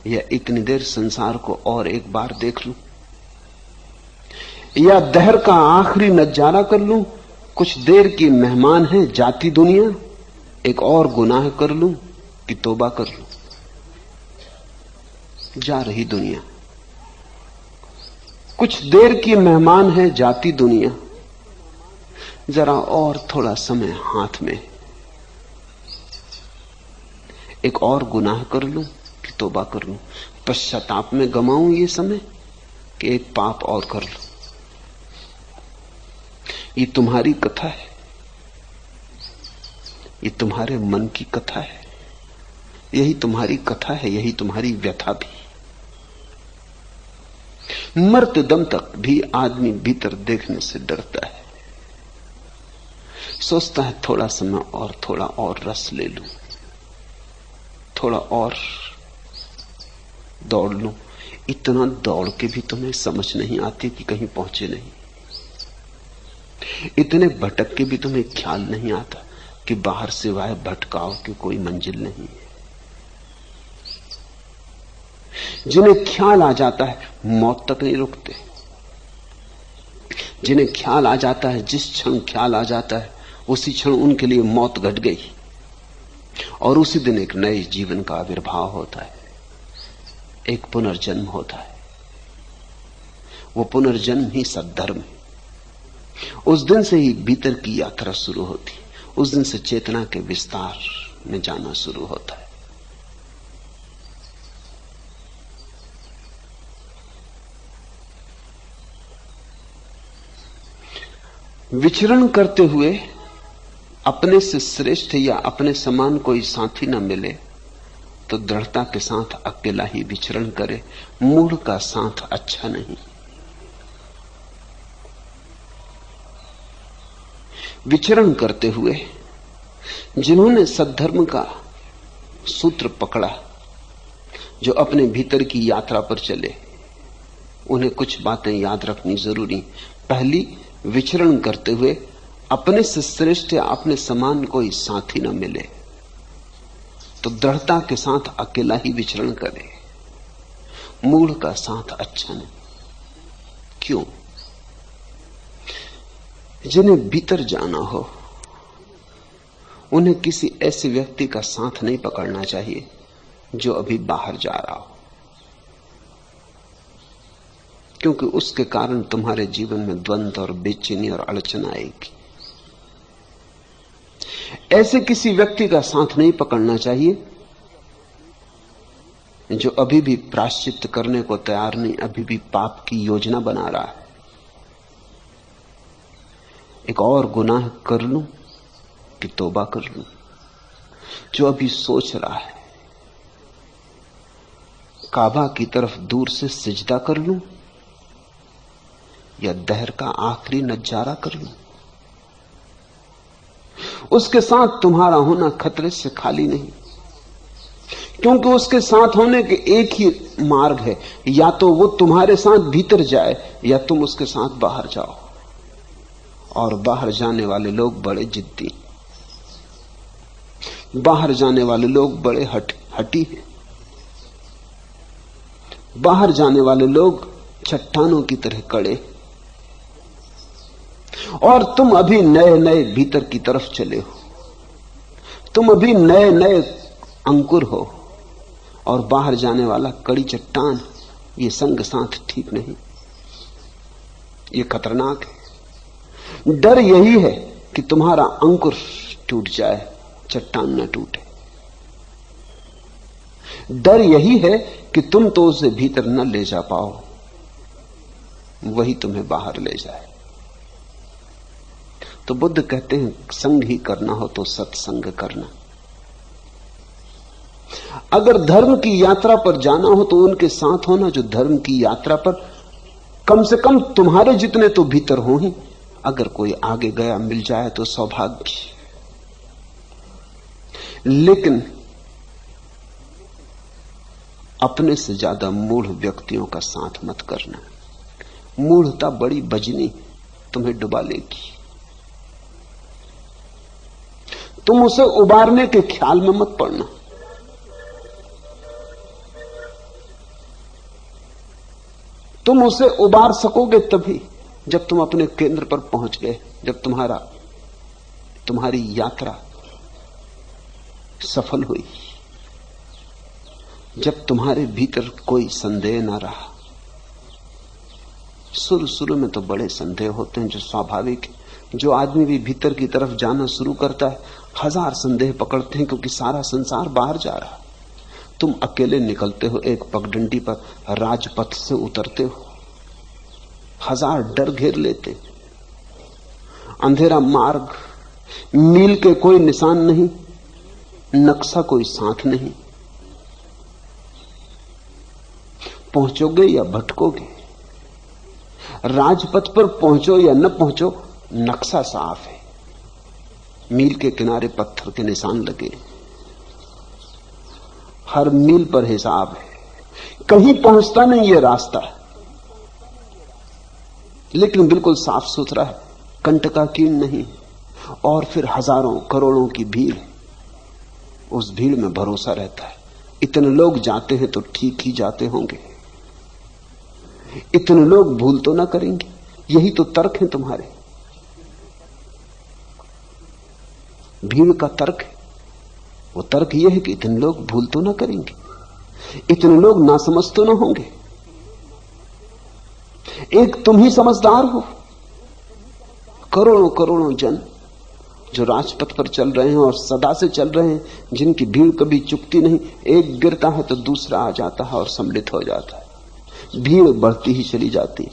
या इतनी देर संसार को और एक बार देख लूं, या दहर का आखिरी नजारा कर लूं, कुछ देर की मेहमान है जाती दुनिया, एक और गुनाह कर लूं कि तौबा कर लूं। जा रही दुनिया, कुछ देर की मेहमान है जाती दुनिया, जरा और थोड़ा समय हाथ में, एक और गुनाह कर लूं कि तौबा कर लूं, पश्चाताप में गमाऊं ये समय कि एक पाप और कर लूं। ये तुम्हारी कथा है, ये तुम्हारे मन की कथा है, यही तुम्हारी कथा है, यही तुम्हारी व्यथा भी। मरते दम तक भी आदमी भीतर देखने से डरता है, सोचता है थोड़ा समय और, थोड़ा और रस ले लूं, थोड़ा और दौड़ लूं। इतना दौड़ के भी तुम्हें समझ नहीं आती कि कहीं पहुंचे नहीं, इतने भटक के भी तुम्हें ख्याल नहीं आता कि बाहर सिवाय भटकाव की कोई मंजिल नहीं है। जिन्हें ख्याल आ जाता है मौत तक नहीं रुकते, जिन्हें ख्याल आ जाता है, जिस क्षण ख्याल आ जाता है उसी क्षण उनके लिए मौत घट गई, और उसी दिन एक नए जीवन का आविर्भाव होता है, एक पुनर्जन्म होता है। वो पुनर्जन्म ही सद्धर्म है। उस दिन से ही भीतर की यात्रा शुरू होती, उस दिन से चेतना के विस्तार में जाना शुरू होता है। विचरण करते हुए अपने से श्रेष्ठ या अपने समान कोई साथी न मिले तो दृढ़ता के साथ अकेला ही विचरण करे, मूढ़ का साथ अच्छा नहीं। विचरण करते हुए जिन्होंने सद्धर्म का सूत्र पकड़ा, जो अपने भीतर की यात्रा पर चले, उन्हें कुछ बातें याद रखनी जरूरी। पहली, विचरण करते हुए अपने से श्रेष्ठ या अपने समान कोई साथी न मिले तो दृढ़ता के साथ अकेला ही विचरण करे, मूढ़ का साथ अच्छा नहीं। क्यों? जिन्हें भीतर जाना हो उन्हें किसी ऐसे व्यक्ति का साथ नहीं पकड़ना चाहिए जो अभी बाहर जा रहा हो, क्योंकि उसके कारण तुम्हारे जीवन में द्वंद्व और बेचैनी और अड़चन आएगी। ऐसे किसी व्यक्ति का साथ नहीं पकड़ना चाहिए जो अभी भी प्रायश्चित करने को तैयार नहीं, अभी भी पाप की योजना बना रहा है। एक और गुनाह कर लूं कि तौबा कर लूं, जो अभी सोच रहा है काबा की तरफ दूर से सिजदा कर लूं या दहर का आखिरी नजारा कर लूं, उसके साथ तुम्हारा होना खतरे से खाली नहीं, क्योंकि उसके साथ होने के एक ही मार्ग है, या तो वो तुम्हारे साथ भीतर जाए या तुम उसके साथ बाहर जाओ। और बाहर जाने वाले लोग बड़े जिद्दी, बाहर जाने वाले लोग बड़े हटी हैं। बाहर जाने वाले लोग चट्टानों की तरह कड़े, और तुम अभी नए नए भीतर की तरफ चले हो, तुम अभी नए नए अंकुर हो, और बाहर जाने वाला कड़ी चट्टान। ये संग साथ ठीक नहीं, ये खतरनाक है। डर यही है कि तुम्हारा अंकुर टूट जाए, चट्टान न टूटे। डर यही है कि तुम तो उसे भीतर न ले जा पाओ, वही तुम्हें बाहर ले जाए। तो बुद्ध कहते हैं संग ही करना हो तो सत्संग करना। अगर धर्म की यात्रा पर जाना हो तो उनके साथ होना जो धर्म की यात्रा पर कम से कम तुम्हारे जितने तो भीतर हो ही। अगर कोई आगे गया मिल जाए तो सौभाग्य, लेकिन अपने से ज्यादा मूढ़ व्यक्तियों का साथ मत करना। मूढ़ता बड़ी बजनी, तुम्हें डुबा लेगी। तुम उसे उबारने के ख्याल में मत पड़ना। तुम उसे उबार सकोगे तभी जब तुम अपने केंद्र पर पहुंच गए, जब तुम्हारी यात्रा सफल हुई, जब तुम्हारे भीतर कोई संदेह ना रहा। शुरू में तो बड़े संदेह होते हैं जो स्वाभाविक है। जो आदमी भी भीतर की तरफ जाना शुरू करता है, हजार संदेह पकड़ते हैं, क्योंकि सारा संसार बाहर जा रहा। तुम अकेले निकलते हो एक पगडंडी पर, राजपथ से उतरते हो, हजार डर घेर लेते। अंधेरा मार्ग, मील के कोई निशान नहीं, नक्शा कोई साथ नहीं। पहुंचोगे या भटकोगे, राजपथ पर पहुंचो या न पहुंचो, नक्शा साफ है। मील के किनारे पत्थर के निशान लगे, हर मील पर हिसाब है। कहीं पहुंचता नहीं ये रास्ता, लेकिन बिल्कुल साफ सुथरा है, कंटकाकीर्ण नहीं। और फिर हजारों करोड़ों की भीड़, उस भीड़ में भरोसा रहता है। इतने लोग जाते हैं तो ठीक ही जाते होंगे, इतने लोग भूल तो ना करेंगे। यही तो तर्क है तुम्हारे, भीड़ का तर्क है। वो तर्क यह है कि इतने लोग भूल तो ना करेंगे, इतने लोग नासमझ तो ना होंगे, एक तुम ही समझदार हो। करोड़ों करोड़ों जन जो राजपथ पर चल रहे हैं और सदा से चल रहे हैं, जिनकी भीड़ कभी चुकती नहीं, एक गिरता है तो दूसरा आ जाता है और सम्मिलित हो जाता है। भीड़ बढ़ती ही चली जाती है।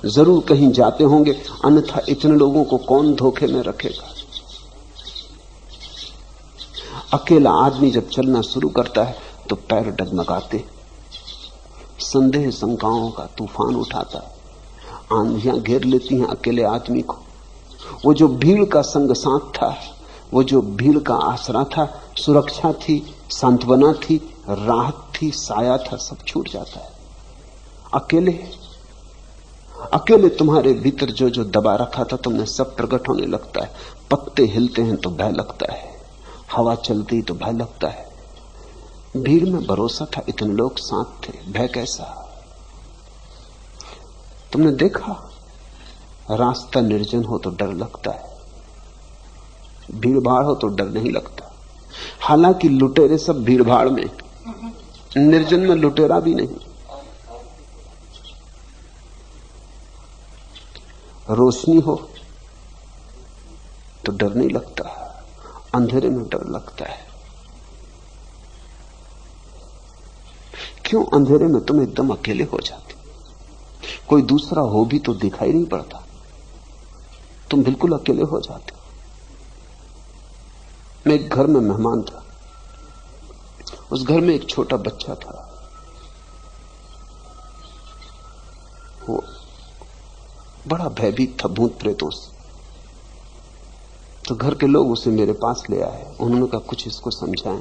जरूर कहीं जाते होंगे, अन्यथा इतने लोगों को कौन धोखे में रखेगा। अकेला आदमी जब चलना शुरू करता है तो पैर डगमगाते, संदेह शंकाओं का तूफान उठाता है, आंधियां घेर लेती हैं अकेले आदमी को। वो जो भीड़ का संग साथ था, वो जो भीड़ का आसरा था, सुरक्षा थी, सांत्वना थी, राहत थी, साया था, सब छूट जाता है। अकेले तुम्हारे भीतर जो जो दबा रखा था तुमने, सब प्रकट होने लगता है। पत्ते हिलते हैं तो भय लगता है, हवा चलती तो भय लगता है। भीड़ में भरोसा था, इतने लोग साथ थे, भय कैसा। तुमने देखा, रास्ता निर्जन हो तो डर लगता है, भीड़ भाड़ हो तो डर नहीं लगता। हालांकि लुटेरे सब भीड़ भाड़ में, निर्जन में लुटेरा भी नहीं। रोशनी हो तो डर नहीं लगता, अंधेरे में डर लगता है। क्यों? अंधेरे में तुम एकदम अकेले हो जाते, कोई दूसरा हो भी तो दिखाई नहीं पड़ता, तुम बिल्कुल अकेले हो जाते। मैं एक घर में मेहमान था, उस घर में एक छोटा बच्चा था। वो बड़ा भयभीत था भूत प्रेतों से। तो घर के लोग उसे मेरे पास ले आए। उन्होंने कहा कुछ इसको समझाएं,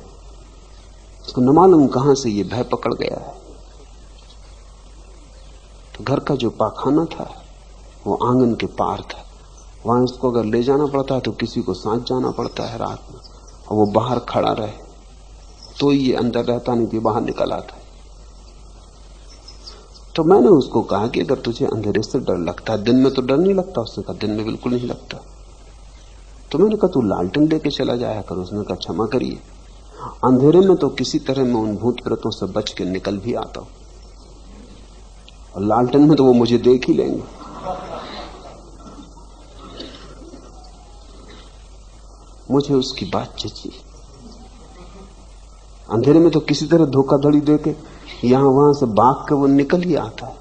इसको न मालूम कहां से ये भय पकड़ गया है। तो घर का जो पाखाना था वो आंगन के पार था। वहां इसको अगर ले जाना पड़ता है तो किसी को साथ जाना पड़ता है रात में, और वो बाहर खड़ा रहे तो ये अंदर रहता, नहीं कि बाहर निकल आता है। तो मैंने उसको कहा कि अगर तुझे अंधेरे से डर लगता है, दिन में तो डर नहीं लगता। उसने कहा दिन में बिल्कुल नहीं लगता। तो मैंने कहा तू लालटेन लेके चला जाया कर। उसने कहा क्षमा करिए, अंधेरे में तो किसी तरह मैं उन भूत प्रेतों से बच के निकल भी आता हूं, और लालटेन में तो वो मुझे देख ही लेंगे। मुझे उसकी बात जची। अंधेरे में तो किसी तरह धोखाधड़ी देके यहां वहां से भाग के वो निकल ही आता है,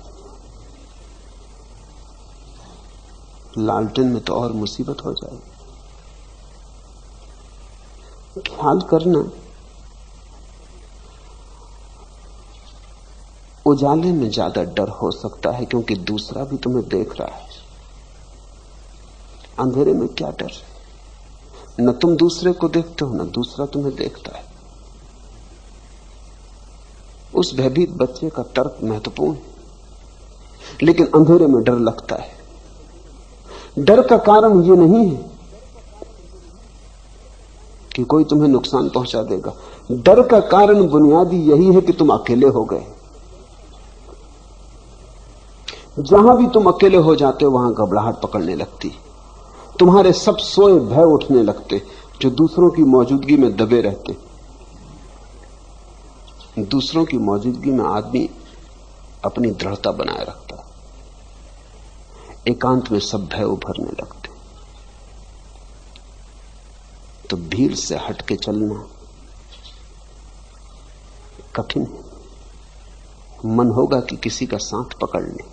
लालटेन में तो और मुसीबत हो जाएगी। ख्याल करना, उजाले में ज्यादा डर हो सकता है क्योंकि दूसरा भी तुम्हें देख रहा है। अंधेरे में क्या डर, न तुम दूसरे को देखते हो न दूसरा तुम्हें देखता है। उस भयभीत बच्चे का तर्क महत्वपूर्ण है, लेकिन अंधेरे में डर लगता है। डर का कारण यह नहीं है कि कोई तुम्हें नुकसान पहुंचा देगा। डर का कारण बुनियादी यही है कि तुम अकेले हो गए। जहां भी तुम अकेले हो जाते हो वहां घबराहट पकड़ने लगती, तुम्हारे सब सोए भय उठने लगते जो दूसरों की मौजूदगी में दबे रहते। दूसरों की मौजूदगी में आदमी अपनी दृढ़ता बनाए रखता है, एकांत में सब भय उभरने लगते। तो भीड़ से हटके चलना कठिन है। मन होगा कि किसी का साथ पकड़ ले।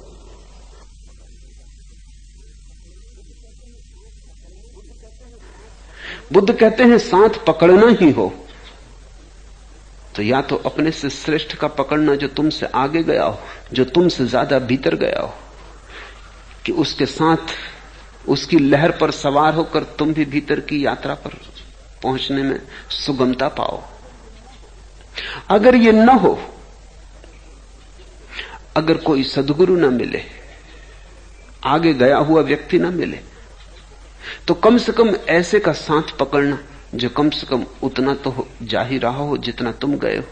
बुद्ध कहते हैं साथ पकड़ना ही हो तो या तो अपने से श्रेष्ठ का पकड़ना जो तुमसे आगे गया हो, जो तुमसे ज्यादा भीतर गया हो, कि उसके साथ उसकी लहर पर सवार होकर तुम भी भीतर की यात्रा पर पहुंचने में सुगमता पाओ। अगर ये न हो, अगर कोई सद्गुरु न मिले, आगे गया हुआ व्यक्ति न मिले, तो कम से कम ऐसे का साथ पकड़ना जो कम से कम उतना तो जा ही रहा हो जितना तुम गए हो।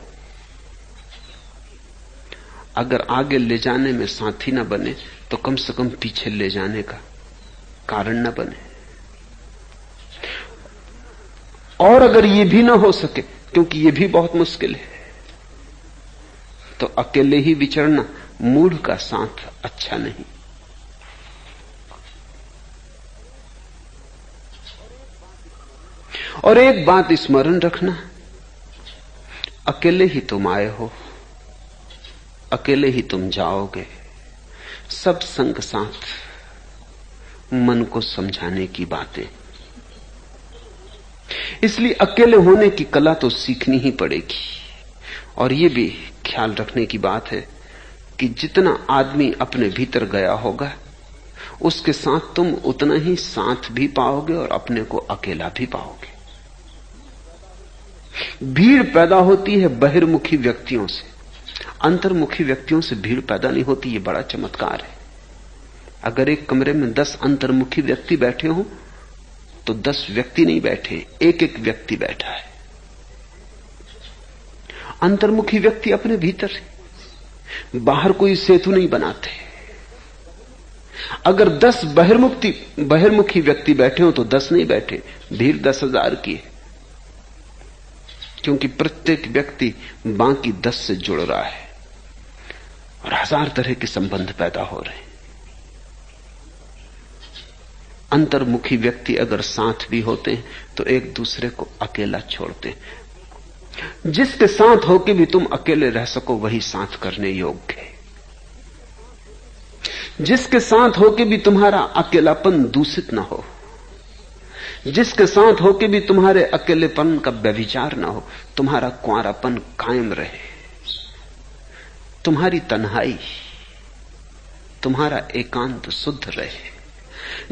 अगर आगे ले जाने में साथी न बने तो कम से कम पीछे ले जाने का कारण न बने। और अगर ये भी ना हो सके, क्योंकि ये भी बहुत मुश्किल है, तो अकेले ही विचरना मूढ़ का साथ अच्छा नहीं। और एक बात स्मरण रखना, अकेले ही तुम आए हो, अकेले ही तुम जाओगे। सब संग साथ मन को समझाने की बातें। इसलिए अकेले होने की कला तो सीखनी ही पड़ेगी। और यह भी ख्याल रखने की बात है कि जितना आदमी अपने भीतर गया होगा उसके साथ तुम उतना ही साथ भी पाओगे और अपने को अकेला भी पाओगे। भीड़ पैदा होती है बहिर्मुखी व्यक्तियों से, अंतर्मुखी व्यक्तियों से भीड़ पैदा नहीं होती। यह बड़ा चमत्कार है। अगर एक कमरे में 10 अंतर्मुखी व्यक्ति बैठे हों तो 10 व्यक्ति नहीं बैठे, एक एक व्यक्ति बैठा है। अंतर्मुखी व्यक्ति अपने भीतर है, बाहर कोई सेतु नहीं बनाते। अगर 10 बहिर्मुखी व्यक्ति बैठे हो तो 10 नहीं बैठे, भीड़ 10,000 की है, क्योंकि प्रत्येक व्यक्ति बाकी 10 से जुड़ रहा है और 1000 तरह के संबंध पैदा हो रहे हैं। अंतर्मुखी व्यक्ति अगर साथ भी होते हैं तो एक दूसरे को अकेला छोड़ते हैं। जिसके साथ होके भी तुम अकेले रह सको वही साथ करने योग्य है। जिसके साथ होके भी तुम्हारा अकेलापन दूषित ना हो, जिसके साथ होके भी तुम्हारे अकेलेपन का व्यभिचार ना हो, तुम्हारा कुंवारापन कायम रहे, तुम्हारी तन्हाई, तुम्हारा एकांत शुद्ध रहे,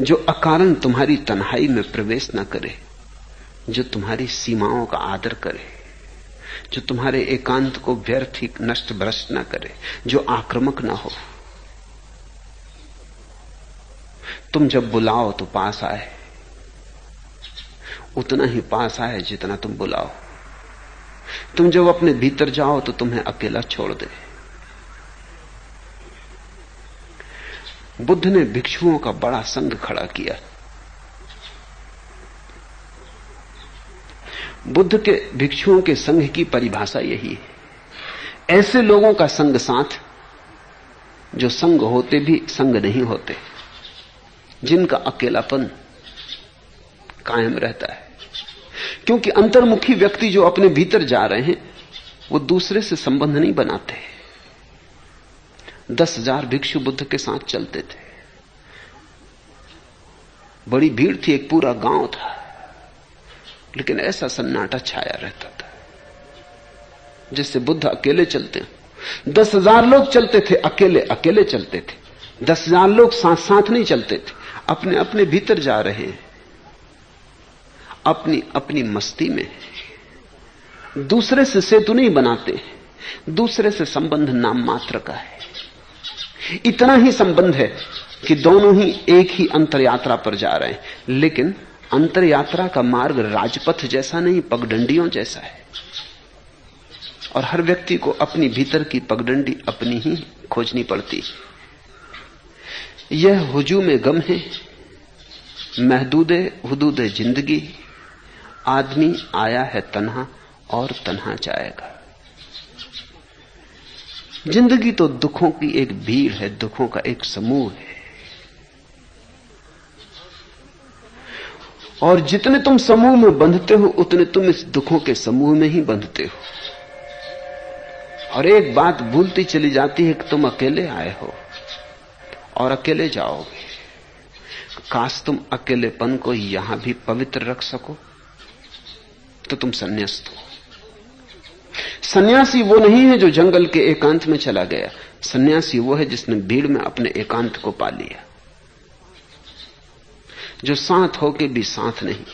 जो अकारण तुम्हारी तन्हाई में प्रवेश न करे, जो तुम्हारी सीमाओं का आदर करे, जो तुम्हारे एकांत को व्यर्थ ही नष्ट भ्रष्ट न करे, जो आक्रामक ना हो। तुम जब बुलाओ तो पास आए, उतना ही पास आए जितना तुम बुलाओ। तुम जब अपने भीतर जाओ तो तुम्हें अकेला छोड़ दे। बुद्ध ने भिक्षुओं का बड़ा संघ खड़ा किया। बुद्ध के भिक्षुओं के संघ की परिभाषा यही है, ऐसे लोगों का संग साथ जो संग होते भी संग नहीं होते, जिनका अकेलापन कायम रहता है। क्योंकि अंतर्मुखी व्यक्ति जो अपने भीतर जा रहे हैं वो दूसरे से संबंध नहीं बनाते। 10,000 भिक्षु बुद्ध के साथ चलते थे, बड़ी भीड़ थी, एक पूरा गांव था, लेकिन ऐसा सन्नाटा छाया रहता था जिससे बुद्ध अकेले चलते हैं। 10,000 लोग चलते थे, अकेले अकेले चलते थे। 10,000 लोग साथ साथ नहीं चलते थे, अपने अपने भीतर जा रहे हैं, अपनी अपनी मस्ती में। दूसरे से सेतु नहीं बनाते, दूसरे से संबंध नाम मात्र का है। इतना ही संबंध है कि दोनों ही एक ही अंतर यात्रा पर जा रहे हैं, लेकिन अंतर यात्रा का मार्ग राजपथ जैसा नहीं, पगडंडियों जैसा है। और हर व्यक्ति को अपनी भीतर की पगडंडी अपनी ही खोजनी पड़ती। यह हुजूम गम है, महदूदे हुदूदे जिंदगी, आदमी आया है तन्हा और तन्हा जाएगा। जिंदगी तो दुखों की एक भीड़ है, दुखों का एक समूह है, और जितने तुम समूह में बंधते हो उतने तुम इस दुखों के समूह में ही बंधते हो। और एक बात भूलती चली जाती है कि तुम अकेले आए हो और अकेले जाओगे। काश तुम अकेलेपन को यहां भी पवित्र रख सको तो तुम संन्यास्त हो। सन्यासी वो नहीं है जो जंगल के एकांत में चला गया, सन्यासी वो है जिसने भीड़ में अपने एकांत को पा लिया, जो साथ होके भी साथ नहीं,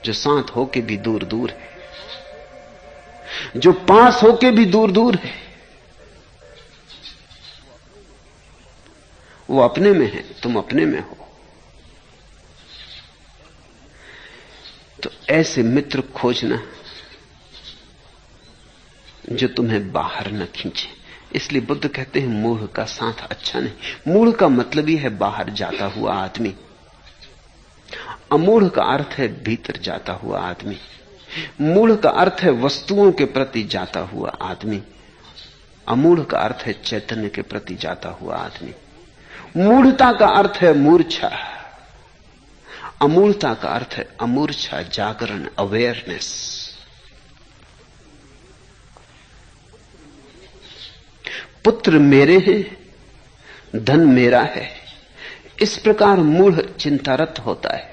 जो साथ होके भी दूर दूर है, जो पास होके भी दूर दूर है। वो अपने में है, तुम अपने में हो। तो ऐसे मित्र खोजना जो तुम्हें बाहर न खींचे। इसलिए बुद्ध कहते हैं मूढ़ का साथ अच्छा नहीं। मूढ़ का मतलब ही है बाहर जाता हुआ आदमी, अमूढ़ का अर्थ है भीतर जाता हुआ आदमी। मूढ़ का अर्थ है वस्तुओं के प्रति जाता हुआ आदमी, अमूढ़ का अर्थ है चैतन्य के प्रति जाता हुआ आदमी। मूढ़ता का अर्थ है मूर्छा, अमूढ़ता का अर्थ है अमूर्छा, जागरण, अवेयरनेस। पुत्र मेरे हैं, धन मेरा है, इस प्रकार मूढ़ चिंतारत होता है।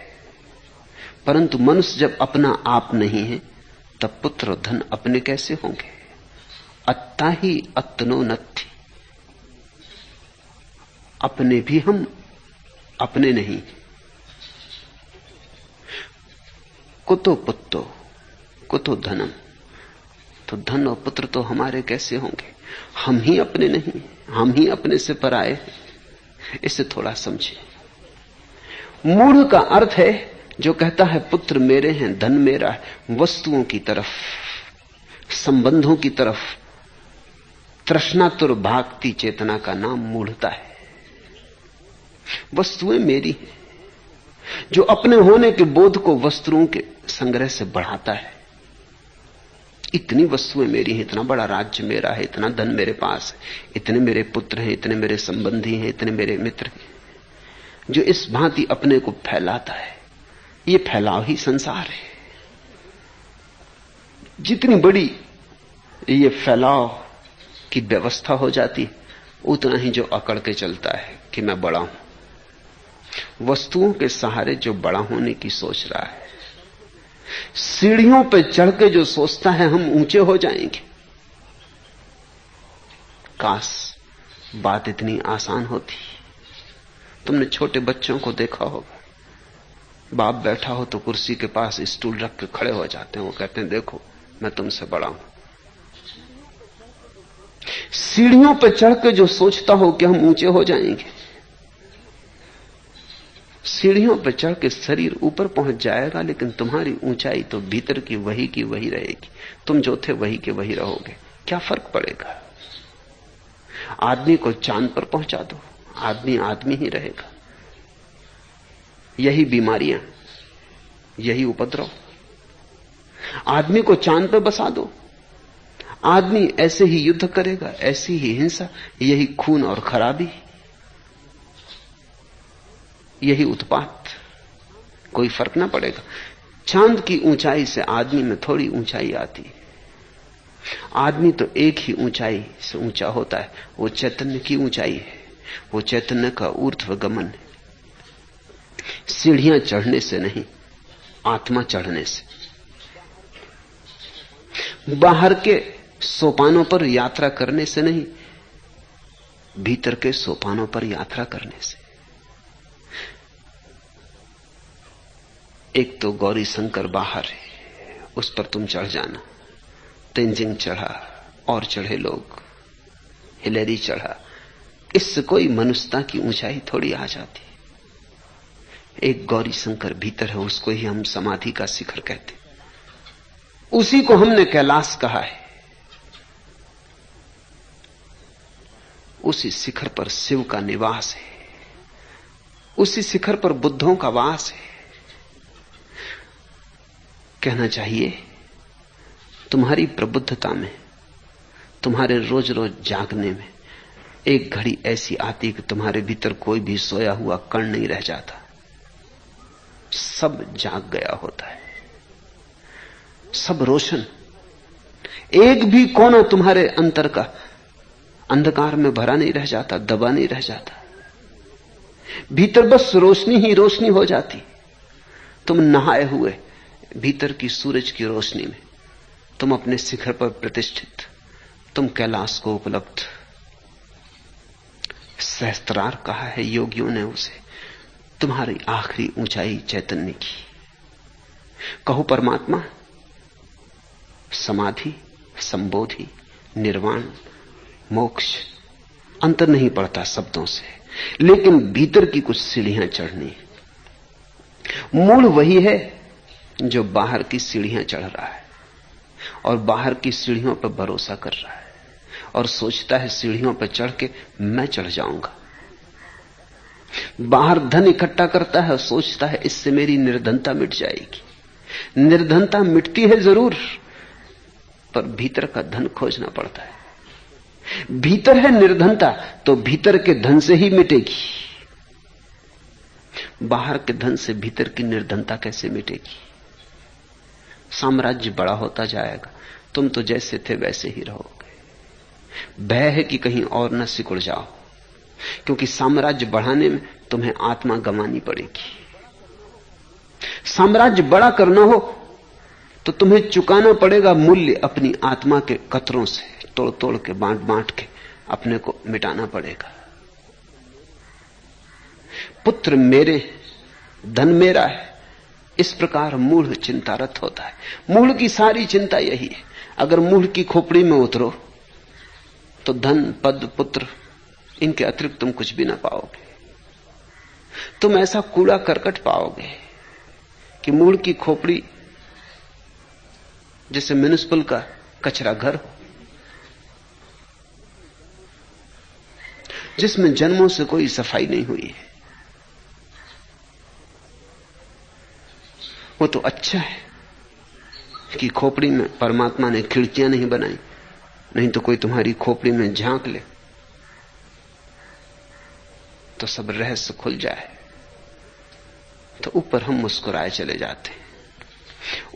परंतु मनुष्य जब अपना आप नहीं है तब पुत्र और धन अपने कैसे होंगे? अत्ता ही अत्नो नत्थि, अपने भी हम अपने नहीं। कुतो पुत्तो कुतो धनम, तो धन और पुत्र तो हमारे कैसे होंगे? हम ही अपने नहीं, हम ही अपने से पराए। इसे थोड़ा समझे। मूढ़ का अर्थ है जो कहता है पुत्र मेरे हैं, धन मेरा है, वस्तुओं की तरफ, संबंधों की तरफ तृष्णातुर भागती चेतना का नाम मूढ़ता है। वस्तुएं मेरी हैं, जो अपने होने के बोध को वस्तुओं के संग्रह से बढ़ाता है। इतनी वस्तुएं मेरी हैं, इतना बड़ा राज्य मेरा है, इतना धन मेरे पास है, इतने मेरे पुत्र हैं, इतने मेरे संबंधी हैं, इतने मेरे मित्र हैं, जो इस भांति अपने को फैलाता है। ये फैलाव ही संसार है। जितनी बड़ी ये फैलाव की व्यवस्था हो जाती, उतना ही जो अकड़ के चलता है कि मैं बड़ा हूं। वस्तुओं के सहारे जो बड़ा होने की सोच रहा है, सीढ़ियों पे चढ़ के जो सोचता है हम ऊंचे हो जाएंगे, काश बात इतनी आसान होती। तुमने छोटे बच्चों को देखा होगा, बाप बैठा हो तो कुर्सी के पास स्टूल रख के खड़े हो जाते हैं। वो कहते हैं देखो मैं तुमसे बड़ा हूं। सीढ़ियों पर चढ़ के जो सोचता हो कि हम ऊंचे हो जाएंगे, सीढ़ियों पर चढ़ के शरीर ऊपर पहुंच जाएगा, लेकिन तुम्हारी ऊंचाई तो भीतर की वही रहेगी। तुम जो थे वही के वही रहोगे। क्या फर्क पड़ेगा? आदमी को चांद पर पहुंचा दो, आदमी आदमी ही रहेगा। यही बीमारियां, यही उपद्रव। आदमी को चांद पर बसा दो, आदमी ऐसे ही युद्ध करेगा, ऐसी ही हिंसा, यही खून और खराबी, यही उत्पात। कोई फर्क ना पड़ेगा। चांद की ऊंचाई से आदमी में थोड़ी ऊंचाई आती है। आदमी तो एक ही ऊंचाई से ऊंचा होता है, वो चैतन्य की ऊंचाई है, वो चैतन्य का ऊर्ध्वगमन है। सीढ़ियां चढ़ने से नहीं, आत्मा चढ़ने से। बाहर के सोपानों पर यात्रा करने से नहीं, भीतर के सोपानों पर यात्रा करने से। एक तो गौरी शंकर बाहर है, उस पर तुम चढ़ जाना। तेंजिंग चढ़ा और चढ़े लोग, हिलेरी चढ़ा, इससे कोई मनुष्यता की ऊंचाई थोड़ी आ जाती। एक गौरी शंकर भीतर है, उसको ही हम समाधि का शिखर कहते, उसी को हमने कैलाश कहा है। उसी शिखर पर शिव का निवास है, उसी शिखर पर बुद्धों का वास है। कहना चाहिए तुम्हारी प्रबुद्धता में, तुम्हारे रोज रोज जागने में एक घड़ी ऐसी आती कि तुम्हारे भीतर कोई भी सोया हुआ कण नहीं रह जाता, सब जाग गया होता है, सब रोशन। एक भी कोना तुम्हारे अंतर का अंधकार में भरा नहीं रह जाता, दबा नहीं रह जाता। भीतर बस रोशनी ही रोशनी हो जाती। तुम नहाए हुए भीतर की सूरज की रोशनी में, तुम अपने शिखर पर प्रतिष्ठित, तुम कैलाश को उपलब्ध। सहस्त्रार कहा है योगियों ने उसे, तुम्हारी आखिरी ऊंचाई चैतन्य की। कहो परमात्मा, समाधि, संबोधि, निर्वाण, मोक्ष, अंतर नहीं पड़ता शब्दों से, लेकिन भीतर की कुछ सीढ़ियां चढ़नी। मूल वही है जो बाहर की सीढ़ियां चढ़ रहा है और बाहर की सीढ़ियों पर भरोसा कर रहा है और सोचता है सीढ़ियों पर चढ़ के मैं चढ़ जाऊंगा। बाहर धन इकट्ठा करता है और सोचता है इससे मेरी निर्धनता मिट जाएगी। निर्धनता मिटती है जरूर, पर भीतर का धन खोजना पड़ता है। भीतर है निर्धनता तो भीतर के धन से ही मिटेगी। बाहर के धन से भीतर की निर्धनता कैसे मिटेगी? साम्राज्य बड़ा होता जाएगा, तुम तो जैसे थे वैसे ही रहोगे। भय है कि कहीं और न सिकुड़ जाओ, क्योंकि साम्राज्य बढ़ाने में तुम्हें आत्मा गंवानी पड़ेगी। साम्राज्य बड़ा करना हो तो तुम्हें चुकाना पड़ेगा मूल्य, अपनी आत्मा के कतरों से तोड़ तोड़ के, बांट बांट के अपने को मिटाना पड़ेगा। पुत्र मेरे, धन मेरा है, इस प्रकार मूढ़ चिंतारत होता है। मूढ़ की सारी चिंता यही है। अगर मूढ़ की खोपड़ी में उतरो तो धन, पद, पुत्र, इनके अतिरिक्त तुम कुछ भी ना पाओगे। तुम ऐसा कूड़ा करकट पाओगे कि मूढ़ की खोपड़ी जैसे म्युनिसिपल का कचरा घर हो, जिसमें जन्मों से कोई सफाई नहीं हुई है। वो तो अच्छा है कि खोपड़ी में परमात्मा ने खिड़कियां नहीं बनाई, नहीं तो कोई तुम्हारी खोपड़ी में झांक ले तो सब रहस्य खुल जाए। तो ऊपर हम मुस्कुराए चले जाते हैं,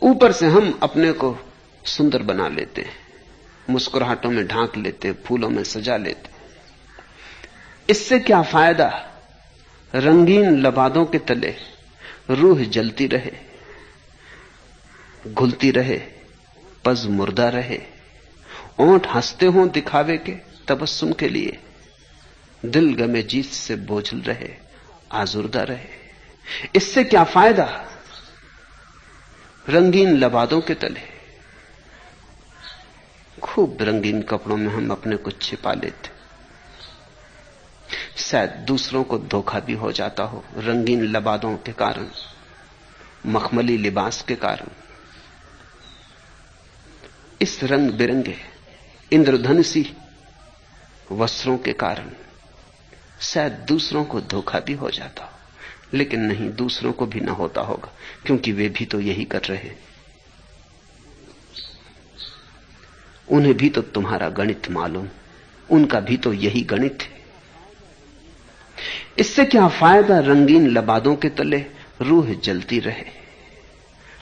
ऊपर से हम अपने को सुंदर बना लेते हैं, मुस्कुराहटों में ढांक लेते हैं, फूलों में सजा लेते हैं। इससे क्या फायदा? रंगीन लबादों के तले रूह जलती रहे, घुलती रहे, पज मुर्दा रहे, ओंठ हंसते हों दिखावे के तबस्सुम के लिए, दिल गमे जीत से बोझल रहे, आजुर्दा रहे। इससे क्या फायदा रंगीन लबादों के तले। खूब रंगीन कपड़ों में हम अपने को छिपा लेते, शायद दूसरों को धोखा भी हो जाता हो रंगीन लबादों के कारण, मखमली लिबास के कारण। इस रंग बिरंगे इंद्रधनुषी वस्त्रों के कारण शायद दूसरों को धोखा भी हो जाता हो, लेकिन नहीं, दूसरों को भी ना होता होगा, क्योंकि वे भी तो यही कर रहे हैं। उन्हें भी तो तुम्हारा गणित मालूम, उनका भी तो यही गणित है। इससे क्या फायदा रंगीन लबादों के तले रूह जलती रहे।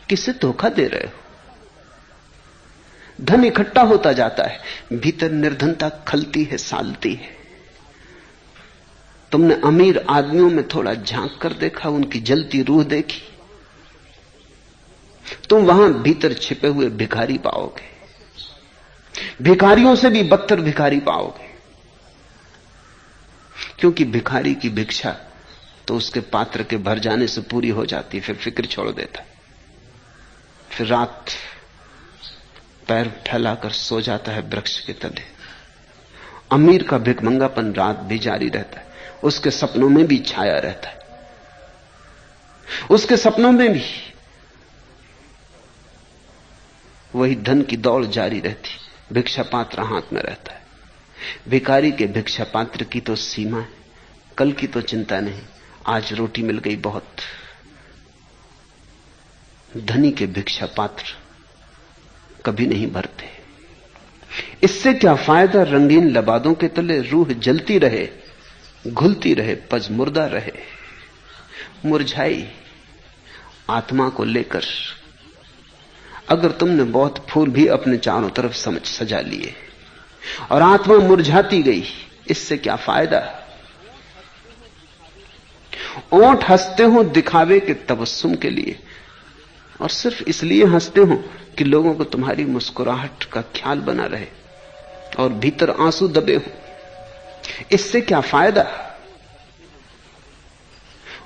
किसे धोखा दे रहे हो? धन इकट्ठा होता जाता है, भीतर निर्धनता खलती है, सालती है। तुमने अमीर आदमियों में थोड़ा झांक कर देखा, उनकी जलती रूह देखी, तुम वहां भीतर छिपे हुए भिखारी पाओगे, भिखारियों से भी बदतर भिखारी पाओगे। क्योंकि भिखारी की भिक्षा तो उसके पात्र के भर जाने से पूरी हो जाती, फिर फिक्र छोड़ देता, फिर रात पैर फैलाकर सो जाता है वृक्ष के तले। अमीर का भिखमंगापन रात भी जारी रहता है, उसके सपनों में भी छाया रहता है, उसके सपनों में भी वही धन की दौड़ जारी रहती, भिक्षा पात्र हाथ में रहता है। भिखारी के भिक्षा पात्र की तो सीमा है, कल की तो चिंता नहीं, आज रोटी मिल गई बहुत। धनी के भिक्षा पात्र कभी नहीं भरते। इससे क्या फायदा रंगीन लबादों के तले रूह जलती रहे, घुलती रहे, पजमुर्दा रहे, मुरझाई आत्मा को लेकर। अगर तुमने बहुत फूल भी अपने चारों तरफ सजा लिए और आत्मा मुरझाती गई, इससे क्या फायदा? ओंठ हंसते हो दिखावे के तबस्सुम के लिए, और सिर्फ इसलिए हंसते हो कि लोगों को तुम्हारी मुस्कुराहट का ख्याल बना रहे, और भीतर आंसू दबे हो। इससे क्या फायदा?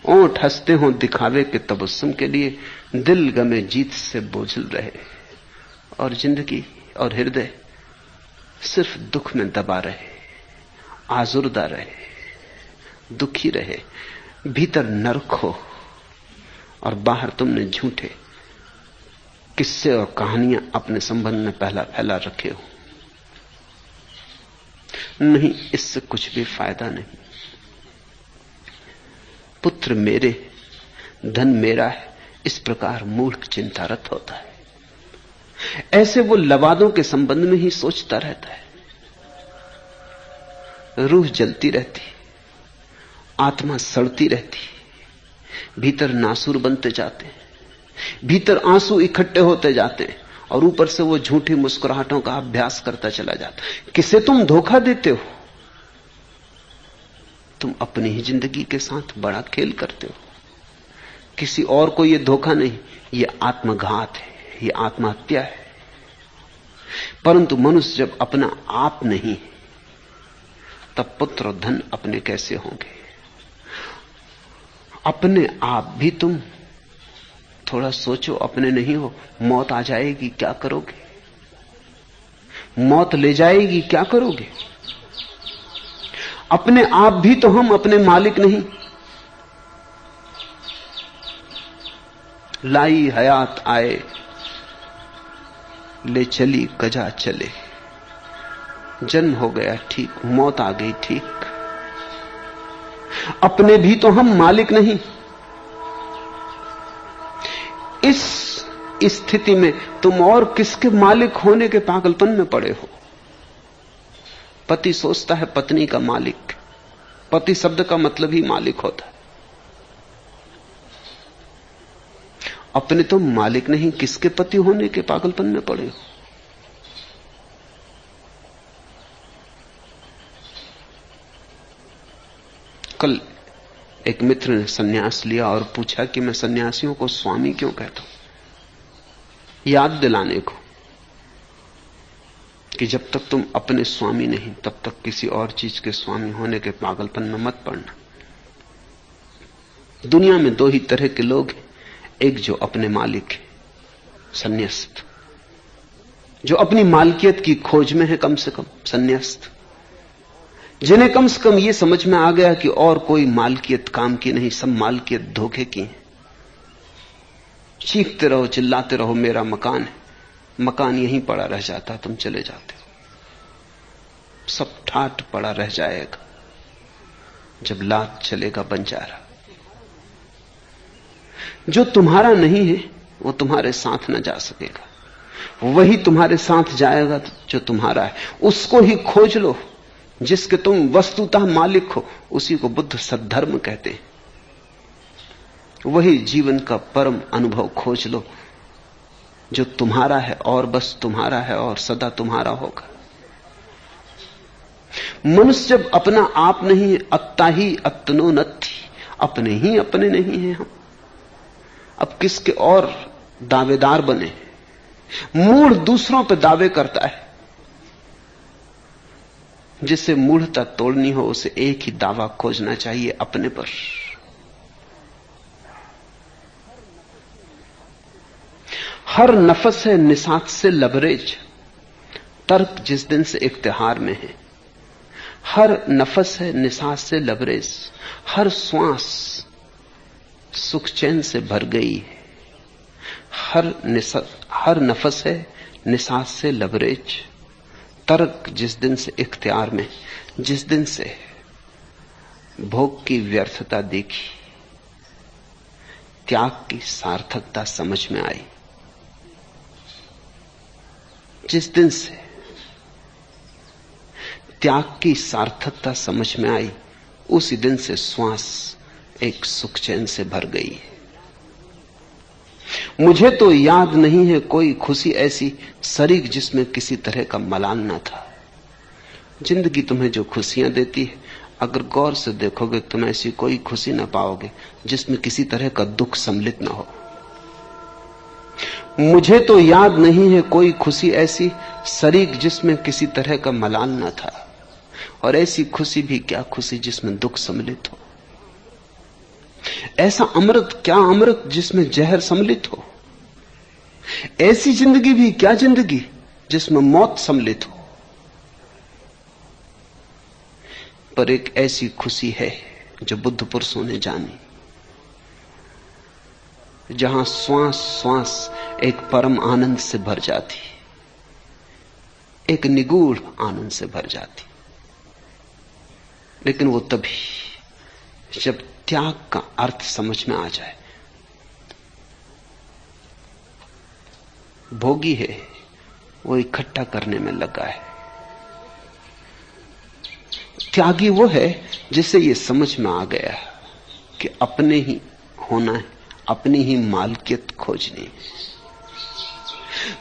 ओंठ हंसते हो दिखावे के तबस्सुम के लिए, दिल गमे जीत से बोझल रहे, और जिंदगी और हृदय सिर्फ दुख में दबा रहे, आजुर्दा रहे, दुखी रहे। भीतर नरक हो और बाहर तुमने झूठे किस्से और कहानियां अपने संबंध में पहला फैला रखे हो। नहीं, इससे कुछ भी फायदा नहीं। पुत्र मेरे, धन मेरा है, इस प्रकार मूर्ख चिंतारत होता है। ऐसे वो लबादों के संबंध में ही सोचता रहता है। रूह जलती रहती, आत्मा सड़ती रहती, भीतर नासूर बनते जाते हैं, भीतर आंसू इकट्ठे होते जाते हैं, और ऊपर से वो झूठी मुस्कुराहटों का अभ्यास करता चला जाता। किसे तुम धोखा देते हो? तुम अपनी ही जिंदगी के साथ बड़ा खेल करते हो। किसी और को यह धोखा नहीं, यह आत्मघात है, यह आत्महत्या है। परंतु मनुष्य जब अपना आप नहीं, तब पुत्र और धन अपने कैसे होंगे? अपने आप भी तुम थोड़ा सोचो, अपने नहीं हो। मौत आ जाएगी, क्या करोगे? मौत ले जाएगी, क्या करोगे? अपने आप भी तो हम अपने मालिक नहीं। लाई हयात आए, ले चली कजा चले। जन्म हो गया ठीक, मौत आ गई ठीक। अपने भी तो हम मालिक नहीं। इस स्थिति में तुम और किसके मालिक होने के पागलपन में पड़े हो? पति सोचता है पत्नी का मालिक। पति शब्द का मतलब ही मालिक होता है। अपने तो मालिक नहीं, किसके पति होने के पागलपन में पड़े हो? कल एक मित्र ने सन्यास लिया और पूछा कि मैं सन्यासियों को स्वामी क्यों कहता हूं? याद दिलाने को कि जब तक तुम अपने स्वामी नहीं, तब तक किसी और चीज के स्वामी होने के पागलपन में मत पड़ना। दुनिया में दो ही तरह के लोग हैं, एक जो अपने मालिक है, संन्यास्त, जो अपनी मालकियत की खोज में है, कम से कम संन्यास्त, जिन्हें कम से कम यह समझ में आ गया कि और कोई मालकियत काम की नहीं, सब मालकियत धोखे की है। चीखते रहो, चिल्लाते रहो, मेरा मकान है, मकान यहीं पड़ा रह जाता, तुम चले जाते हो, सब ठाट पड़ा रह जाएगा जब लात चलेगा बंजारा। जो तुम्हारा नहीं है वो तुम्हारे साथ न जा सकेगा, वही तुम्हारे साथ जाएगा जो तुम्हारा है। उसको ही खोज लो जिसके तुम वस्तुतः मालिक हो, उसी को बुद्ध सद्धर्म कहते हैं। वही जीवन का परम अनुभव खोज लो जो तुम्हारा है और बस तुम्हारा है और सदा तुम्हारा होगा। मनुष्य जब अपना आप नहीं है, अत्ता ही अत्नो नत्थि, अपने ही अपने नहीं है हम, अब किसके और दावेदार बने। मूढ़ दूसरों पर दावे करता है, जिसे मूढ़ता तोड़नी हो उसे एक ही दावा खोजना चाहिए, अपने पर। हर नफस है निसात से लबरेज, तर्क जिस दिन से इख्तिहार में है। हर नफस है निसात से लबरेज, हर श्वास सुख चैन से भर गई है। हर नफस है निसात से लबरेज, तर्क जिस दिन से इख्तियार में, जिस दिन से भोग की व्यर्थता देखी, त्याग की सार्थकता समझ में आई, जिस दिन से त्याग की सार्थकता समझ में आई, उसी दिन से श्वास एक सुख चैन से भर गई है। मुझे तो याद नहीं है कोई खुशी ऐसी शरीक जिसमें किसी तरह का मलाल ना था। जिंदगी तुम्हें जो खुशियां देती है, अगर गौर से देखोगे तुम ऐसी कोई खुशी ना पाओगे जिसमें किसी तरह का दुख सम्मिलित ना हो। मुझे तो याद नहीं है कोई खुशी ऐसी शरीक जिसमें किसी तरह का मलाल ना था, और ऐसी खुशी भी क्या खुशी जिसमें दुख सम्मिलित हो। ऐसा अमृत क्या अमृत जिसमें जहर सम्मिलित हो। ऐसी जिंदगी भी क्या जिंदगी जिसमें मौत सम्मिलित हो। पर एक ऐसी खुशी है जो बुद्ध पुरुषों ने जानी, जहां श्वास श्वास एक परम आनंद से भर जाती, एक निगूढ़ आनंद से भर जाती। लेकिन वो तभी जब त्याग का अर्थ समझ में आ जाए। भोगी है वो इकट्ठा करने में लगा है, त्यागी वो है जिसे ये समझ में आ गया कि अपने ही होना है, अपनी ही मालकियत खोजनी।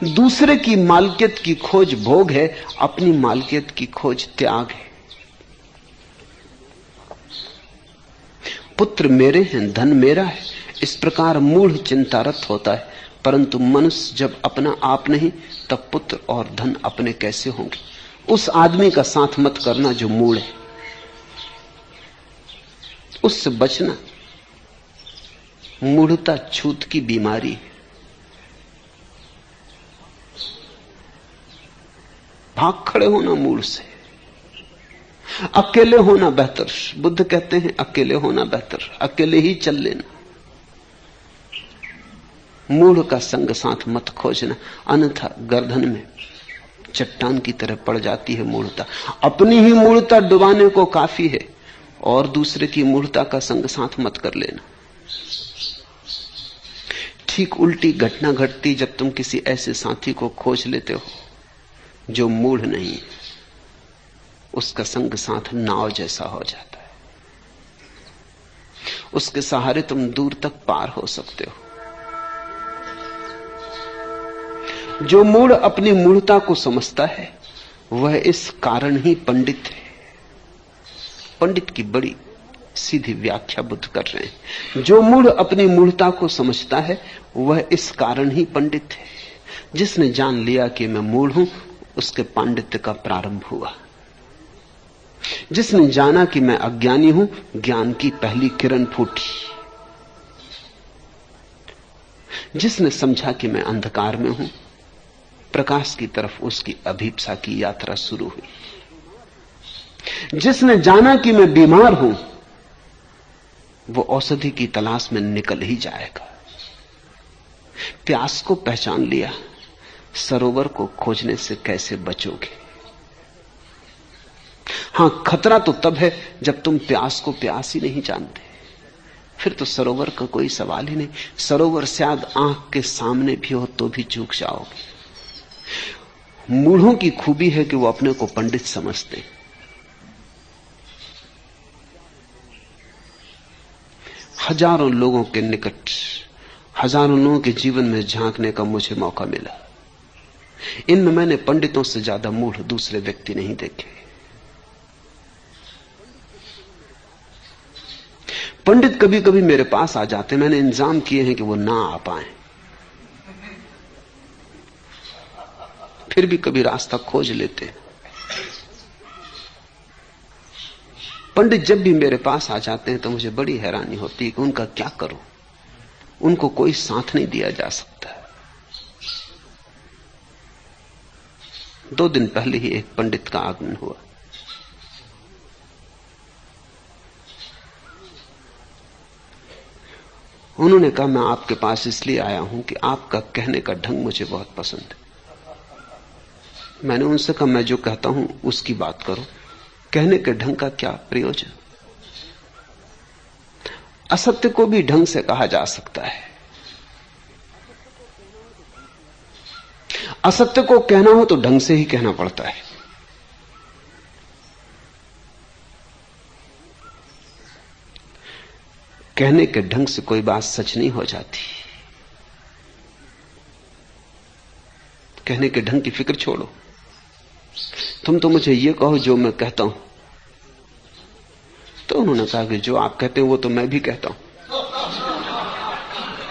दूसरे की मालकियत की खोज भोग है, अपनी मालकियत की खोज त्याग है। पुत्र मेरे हैं, धन मेरा है, इस प्रकार मूढ़ चिंतारत होता है। परंतु मनुष्य जब अपना आप नहीं, तब पुत्र और धन अपने कैसे होंगे। उस आदमी का साथ मत करना जो मूढ़ है, उससे बचना। मूढ़ता छूत की बीमारी है। भाग खड़े होना मूढ़ से। अकेले होना बेहतर। बुद्ध कहते हैं अकेले होना बेहतर, अकेले ही चल लेना। मूढ़ का संग साथ मत खोजना, अन्यथा गर्दन में चट्टान की तरह पड़ जाती है मूढ़ता। अपनी ही मूढ़ता डुबाने को काफी है, और दूसरे की मूढ़ता का संग साथ मत कर लेना। ठीक उल्टी घटना घटती जब तुम किसी ऐसे साथी को खोज लेते हो जो मूढ़ नहीं है। उसका संग साथ नाव जैसा हो जाता है, उसके सहारे तुम दूर तक पार हो सकते हो। जो मूढ़ अपनी मूढ़ता को समझता है वह इस कारण ही पंडित है। पंडित की बड़ी सीधी व्याख्या बुद्ध कर रहे हैं। जो मूढ़ अपनी मूढ़ता को समझता है वह इस कारण ही पंडित है। जिसने जान लिया कि मैं मूढ़ हूं, उसके पांडित्य का प्रारंभ हुआ। जिसने जाना कि मैं अज्ञानी हूं, ज्ञान की पहली किरण फूटी। जिसने समझा कि मैं अंधकार में हूं, प्रकाश की तरफ उसकी अभीप्सा की यात्रा शुरू हुई। जिसने जाना कि मैं बीमार हूं, वो औषधि की तलाश में निकल ही जाएगा। प्यास को पहचान लिया, सरोवर को खोजने से कैसे बचोगे? हां, खतरा तो तब है जब तुम प्यास को प्यास ही नहीं जानते, फिर तो सरोवर का कोई सवाल ही नहीं। सरोवर शायद आंख के सामने भी हो तो भी चूक जाओगे। मूढ़ों की खूबी है कि वो अपने को पंडित समझते। हजारों लोगों के निकट, हजारों लोगों के जीवन में झांकने का मुझे मौका मिला। इनमें मैंने पंडितों से ज्यादा मूढ़ दूसरे व्यक्ति नहीं देखे। पंडित कभी कभी मेरे पास आ जाते, मैंने इंतजाम किए हैं कि वो ना आ पाए, फिर भी कभी रास्ता खोज लेते। पंडित जब भी मेरे पास आ जाते हैं तो मुझे बड़ी हैरानी होती है कि उनका क्या करूं। उनको कोई साथ नहीं दिया जा सकता। 2 दिन पहले ही एक पंडित का आगमन हुआ। उन्होंने कहा, मैं आपके पास इसलिए आया हूं कि आपका कहने का ढंग मुझे बहुत पसंद है। मैंने उनसे कहा, मैं जो कहता हूं उसकी बात करो, कहने के ढंग का क्या प्रयोजन? असत्य को भी ढंग से कहा जा सकता है। असत्य को कहना हो तो ढंग से ही कहना पड़ता है। कहने के ढंग से कोई बात सच नहीं हो जाती। कहने के ढंग की फिक्र छोड़ो। तुम तो मुझे यह कहो जो मैं कहता हूं। तो उन्होंने कहा कि जो आप कहते हो वो तो मैं भी कहता हूं।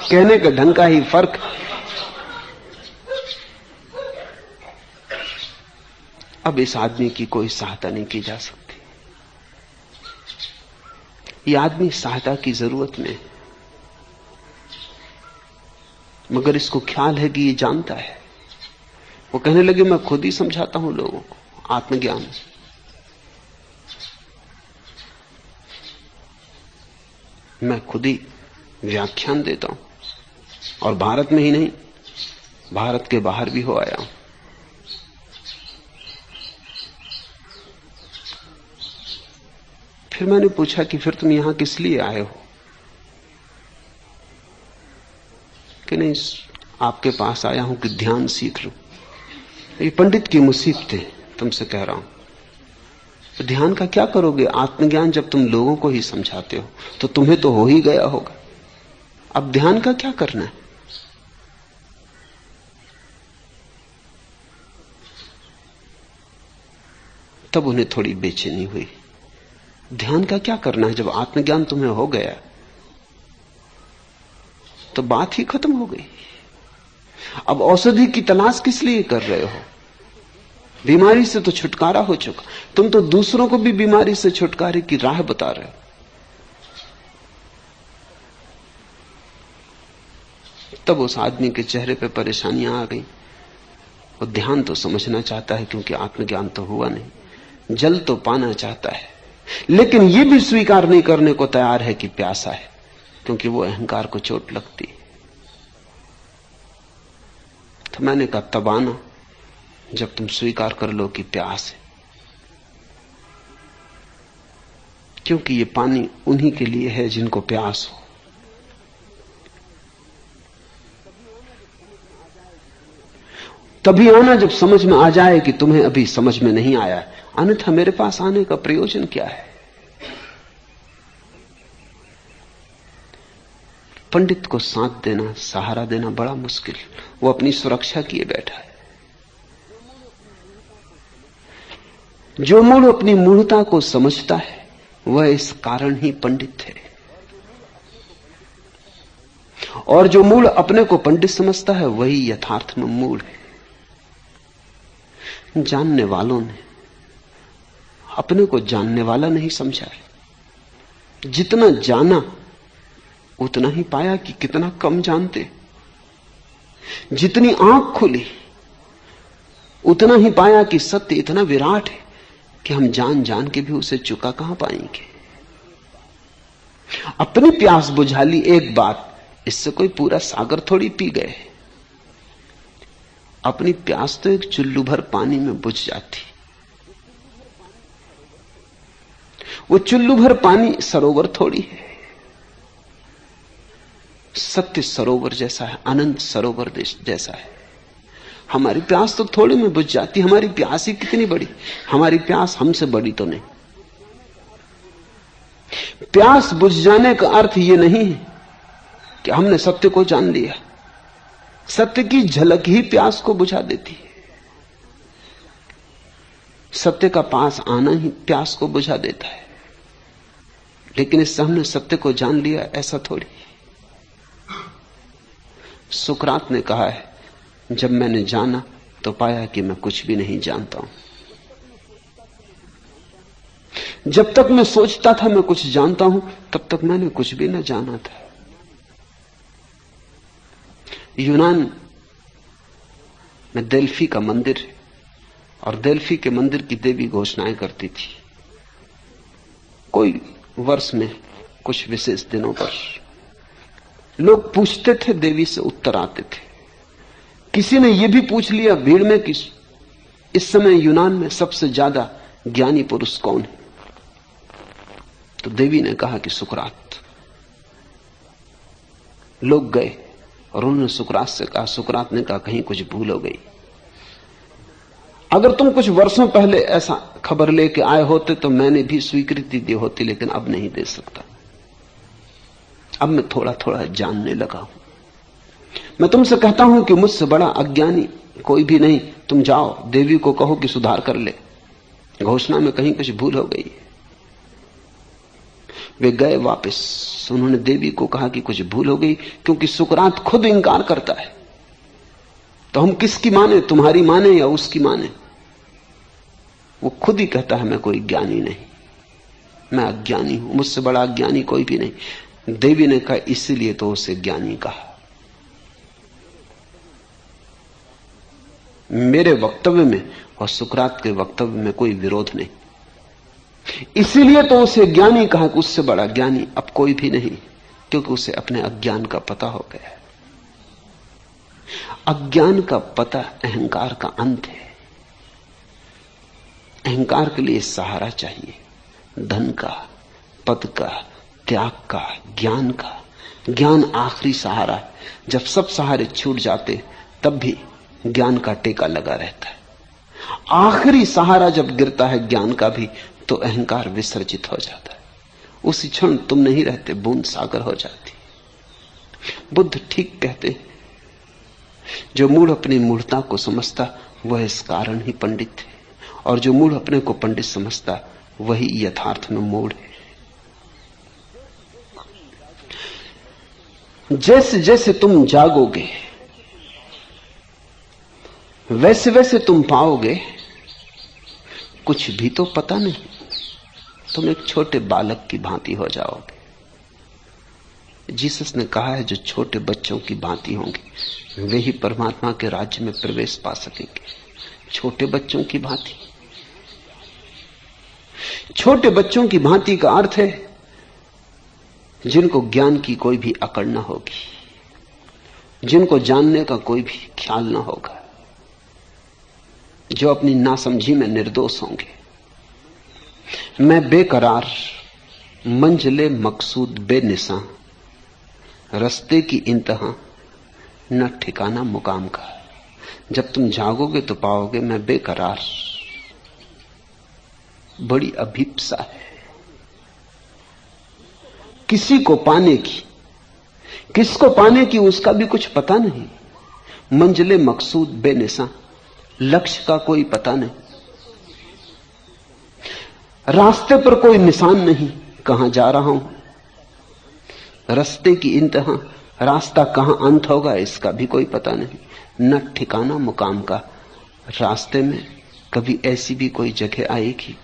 कहने के ढंग का ही फर्क। अब इस आदमी की कोई सहायता नहीं की जा सकती। यह आदमी सहायता की जरूरत में, मगर इसको ख्याल है कि ये जानता है। वो कहने लगे, मैं खुद ही समझाता हूं लोगों को आत्मज्ञान। मैं खुद ही व्याख्यान देता हूं, और भारत में ही नहीं, भारत के बाहर भी हो आया हूं। फिर मैंने पूछा कि फिर तुम यहां किस लिए आए हो? कि नहीं, आपके पास आया हूं कि ध्यान सीख लूं। ये पंडित की मुसीबतें तुमसे कह रहा हूं। तो ध्यान का क्या करोगे? आत्मज्ञान जब तुम लोगों को ही समझाते हो तो तुम्हें तो हो ही गया होगा। अब ध्यान का क्या करना है? तब उन्हें थोड़ी बेचैनी हुई। ध्यान का क्या करना है? जब आत्मज्ञान तुम्हें हो गया तो बात ही खत्म हो गई। अब औषधि की तलाश किस लिए कर रहे हो? बीमारी से तो छुटकारा हो चुका। तुम तो दूसरों को भी बीमारी से छुटकारे की राह बता रहे हो। तब उस आदमी के चेहरे पे परेशानियां आ गई। वो ध्यान तो समझना चाहता है क्योंकि आत्मज्ञान तो हुआ नहीं। जल तो पाना चाहता है, लेकिन यह भी स्वीकार नहीं करने को तैयार है कि प्यासा है, क्योंकि वो अहंकार को चोट लगती। तो मैंने कहा, तब आना जब तुम स्वीकार कर लो कि प्यास है, क्योंकि ये पानी उन्हीं के लिए है जिनको प्यास हो। तभी आना जब समझ में आ जाए कि तुम्हें अभी समझ में नहीं आया, अन्यथा मेरे पास आने का प्रयोजन क्या है? पंडित को साथ देना, सहारा देना बड़ा मुश्किल। वो अपनी सुरक्षा किए बैठा है। जो मूढ़ अपनी मूढ़ता को समझता है वह इस कारण ही पंडित है, और जो मूढ़ अपने को पंडित समझता है वही यथार्थ में मूढ़ है। जानने वालों ने अपने को जानने वाला नहीं समझा है। जितना जाना उतना ही पाया कि कितना कम जानते। जितनी आंख खुली उतना ही पाया कि सत्य इतना विराट है कि हम जान जान के भी उसे चुका कहां पाएंगे। अपनी प्यास बुझा ली एक बात, इससे कोई पूरा सागर थोड़ी पी गए। अपनी प्यास तो एक चुल्लू भर पानी में बुझ जाती। वो चुल्लू भर पानी सरोवर थोड़ी है। सत्य सरोवर जैसा है, अनंत सरोवर जैसा है। हमारी प्यास तो थोड़ी में बुझ जाती। हमारी प्यास ही कितनी बड़ी, हमारी प्यास हमसे बड़ी तो नहीं। प्यास बुझ जाने का अर्थ यह नहीं है कि हमने सत्य को जान लिया। सत्य की झलक ही प्यास को बुझा देती है। सत्य का पास आना ही प्यास को बुझा देता है। लेकिन इससे हमने सत्य को जान लिया ऐसा थोड़ी। सुकरात ने कहा है, जब मैंने जाना तो पाया कि मैं कुछ भी नहीं जानता हूं। जब तक मैं सोचता था मैं कुछ जानता हूं, तब तक मैंने कुछ भी न जाना था। यूनान में डेल्फी का मंदिर है और डेल्फी के मंदिर की देवी घोषणाएं करती थी। कोई वर्ष में कुछ विशेष दिनों पर लोग पूछते थे, देवी से उत्तर आते थे। किसी ने यह भी पूछ लिया भीड़ में कि इस समय यूनान में सबसे ज्यादा ज्ञानी पुरुष कौन है? तो देवी ने कहा कि सुकरात। लोग गए और उन्होंने सुकरात से कहा। सुकरात ने कहा, कहीं कुछ भूल हो गई। अगर तुम कुछ वर्षों पहले ऐसा खबर लेके आए होते तो मैंने भी स्वीकृति दी होती, लेकिन अब नहीं दे सकता। अब मैं थोड़ा थोड़ा जानने लगा हूं। मैं तुमसे कहता हूं कि मुझसे बड़ा अज्ञानी कोई भी नहीं। तुम जाओ, देवी को कहो कि सुधार कर ले, घोषणा में कहीं कुछ भूल हो गई। वे गए वापस। उन्होंने देवी को कहा कि कुछ भूल हो गई, क्योंकि सुकरात खुद इंकार करता है। तो हम किसकी माने, तुम्हारी माने या उसकी माने? वो खुद ही कहता है मैं कोई ज्ञानी नहीं, मैं अज्ञानी हूं, मुझसे बड़ा अज्ञानी कोई भी नहीं। देवी ने कहा, इसीलिए तो उसे ज्ञानी कहा। मेरे वक्तव्य में और सुकरात के वक्तव्य में कोई विरोध नहीं, इसीलिए तो उसे ज्ञानी कहा कि उससे बड़ा ज्ञानी अब कोई भी नहीं, क्योंकि उसे अपने अज्ञान का पता हो गया। अज्ञान का पता अहंकार का अंत है। अहंकार के लिए सहारा चाहिए, धन का, पद का, त्याग का, ज्ञान का। ज्ञान आखिरी सहारा है। जब सब सहारे छूट जाते तब भी ज्ञान का टेका लगा रहता है। आखिरी सहारा जब गिरता है ज्ञान का भी, तो अहंकार विसर्जित हो जाता है। उसी क्षण तुम नहीं रहते, बूंद सागर हो जाती। बुद्ध ठीक कहते हैं, जो मूढ़ अपनी मूढ़ता को समझता वह इस कारण ही पंडित है, और जो मूढ़ अपने को पंडित समझता वही यथार्थ में मूढ़ है। जैसे जैसे तुम जागोगे वैसे वैसे तुम पाओगे कुछ भी तो पता नहीं। तुम एक छोटे बालक की भांति हो जाओगे। जीसस ने कहा है, जो छोटे बच्चों की भांति होंगे वे ही परमात्मा के राज्य में प्रवेश पा सकेंगे। छोटे बच्चों की भांति। छोटे बच्चों की भांति का अर्थ है जिनको ज्ञान की कोई भी अकड़ न होगी, जिनको जानने का कोई भी ख्याल न होगा, जो अपनी नासमझी में निर्दोष होंगे। मैं बेकरार, मंजिले मकसूद बेनिशां, रास्ते की इंतहा न ठिकाना मुकाम का। जब तुम जागोगे तो पाओगे मैं बेकरार। बड़ी अभीप्सा है किसी को पाने की, किसको पाने की उसका भी कुछ पता नहीं। मंजिले मकसूद बेनिशां, लक्ष्य का कोई पता नहीं। रास्ते पर कोई निशान नहीं, कहां जा रहा हूं। रास्ते की इंतहा, रास्ता कहां अंत होगा इसका भी कोई पता नहीं। न ठिकाना मुकाम का, रास्ते में कभी ऐसी भी कोई जगह आएगी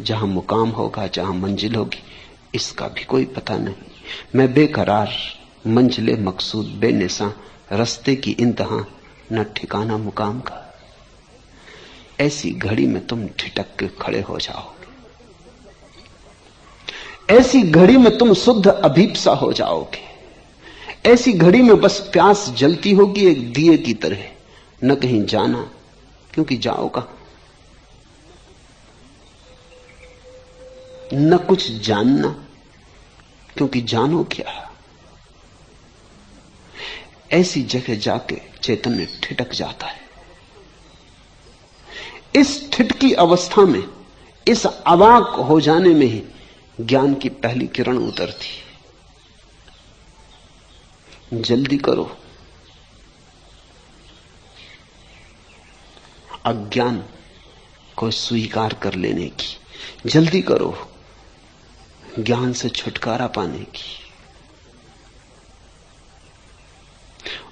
जहां मुकाम होगा, जहां मंजिल होगी, इसका भी कोई पता नहीं। मैं बेकरार, मंजिले मकसूद बेनिशां, रास्ते की इंतहा न ठिकाना मुकाम का। ऐसी घड़ी में तुम ठिठक के खड़े हो जाओगे। ऐसी घड़ी में तुम शुद्ध अभीप्सा हो जाओगे। ऐसी घड़ी में बस प्यास जलती होगी एक दिए की तरह, न कहीं जाना, क्योंकि जाओ कहां, न कुछ जानना, क्योंकि जानो क्या। ऐसी जगह जाके चैतन्य ठिठक जाता है। इस ठिठकी अवस्था में, इस अवाक हो जाने में ही ज्ञान की पहली किरण उतरती। जल्दी करो, अज्ञान को स्वीकार कर लेने की, जल्दी करो ज्ञान से छुटकारा पाने की।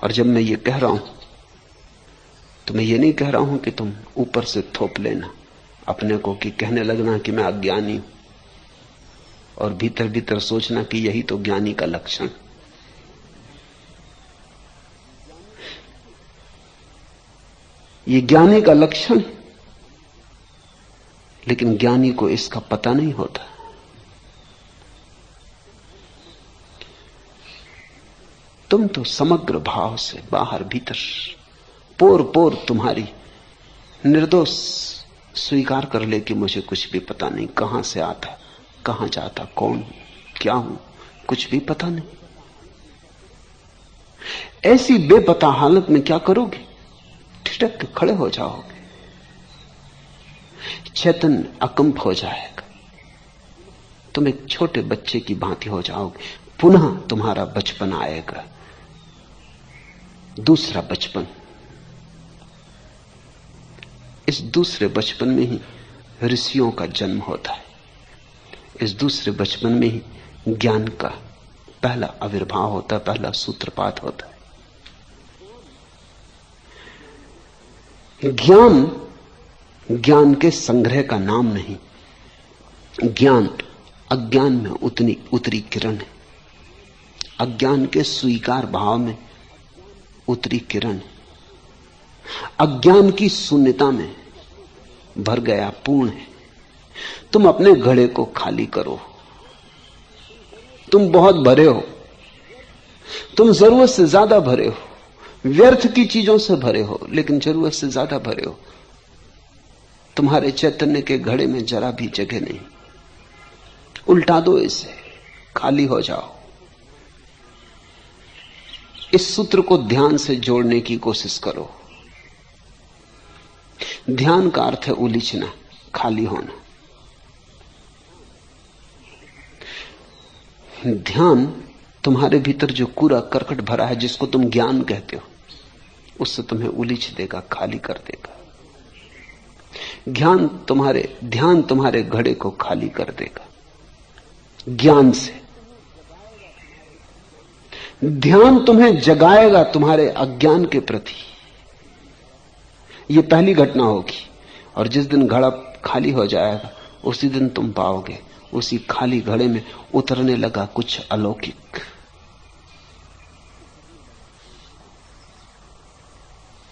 और जब मैं ये कह रहा हूं तो मैं ये नहीं कह रहा हूं कि तुम ऊपर से थोप लेना अपने को, कि कहने लगना कि मैं अज्ञानी हूं और भीतर भीतर सोचना कि यही तो ज्ञानी का लक्षण। ये ज्ञानी का लक्षण, लेकिन ज्ञानी को इसका पता नहीं होता। तुम तो समग्र भाव से बाहर भीतर पोर पोर तुम्हारी निर्दोष स्वीकार कर ले कि मुझे कुछ भी पता नहीं, कहां से आता, कहां जाता, कौन हूं, क्या हूं, कुछ भी पता नहीं। ऐसी बेपता हालत में क्या करोगे? ठिठक के खड़े हो जाओगे। चैतन्य अकंप हो जाएगा। तुम एक छोटे बच्चे की भांति हो जाओगे। पुनः तुम्हारा बचपन आएगा, दूसरा बचपन। इस दूसरे बचपन में ही ऋषियों का जन्म होता है। इस दूसरे बचपन में ही ज्ञान का पहला आविर्भाव होता है, पहला सूत्रपात होता है। ज्ञान के संग्रह का नाम नहीं। ज्ञान अज्ञान में उतरी किरण है। अज्ञान के स्वीकार भाव में उतरी किरण है। अज्ञान की शून्यता में भर गया पूर्ण है। तुम अपने घड़े को खाली करो। तुम बहुत भरे हो, तुम जरूरत से ज्यादा भरे हो, व्यर्थ की चीजों से भरे हो, लेकिन जरूरत से ज्यादा भरे हो। तुम्हारे चैतन्य के घड़े में जरा भी जगह नहीं। उल्टा दो इसे, खाली हो जाओ। इस सूत्र को ध्यान से जोड़ने की कोशिश करो। ध्यान का अर्थ है उलीझना, खाली होना। ध्यान तुम्हारे भीतर जो कूड़ा करकट भरा है, जिसको तुम ज्ञान कहते हो, उससे तुम्हें उलीझ देगा, खाली कर देगा। ध्यान तुम्हारे घड़े को खाली कर देगा ज्ञान से। ध्यान तुम्हें जगाएगा तुम्हारे अज्ञान के प्रति। यह पहली घटना होगी। और जिस दिन घड़ा खाली हो जाएगा, उसी दिन तुम पाओगे उसी खाली घड़े में उतरने लगा कुछ अलौकिक।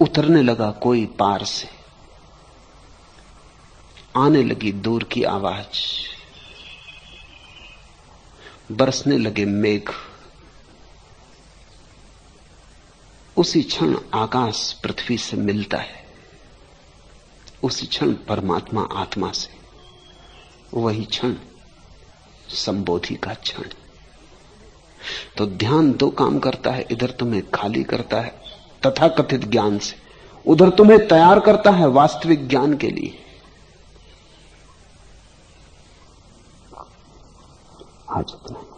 उतरने लगा कोई पार से। आने लगी दूर की आवाज। बरसने लगे मेघ। उसी क्षण आकाश पृथ्वी से मिलता है। उसी क्षण परमात्मा आत्मा से। वही क्षण संबोधि का क्षण। तो ध्यान दो काम करता है। इधर तुम्हें खाली करता है तथाकथित ज्ञान से, उधर तुम्हें तैयार करता है वास्तविक ज्ञान के लिए। आज इतना।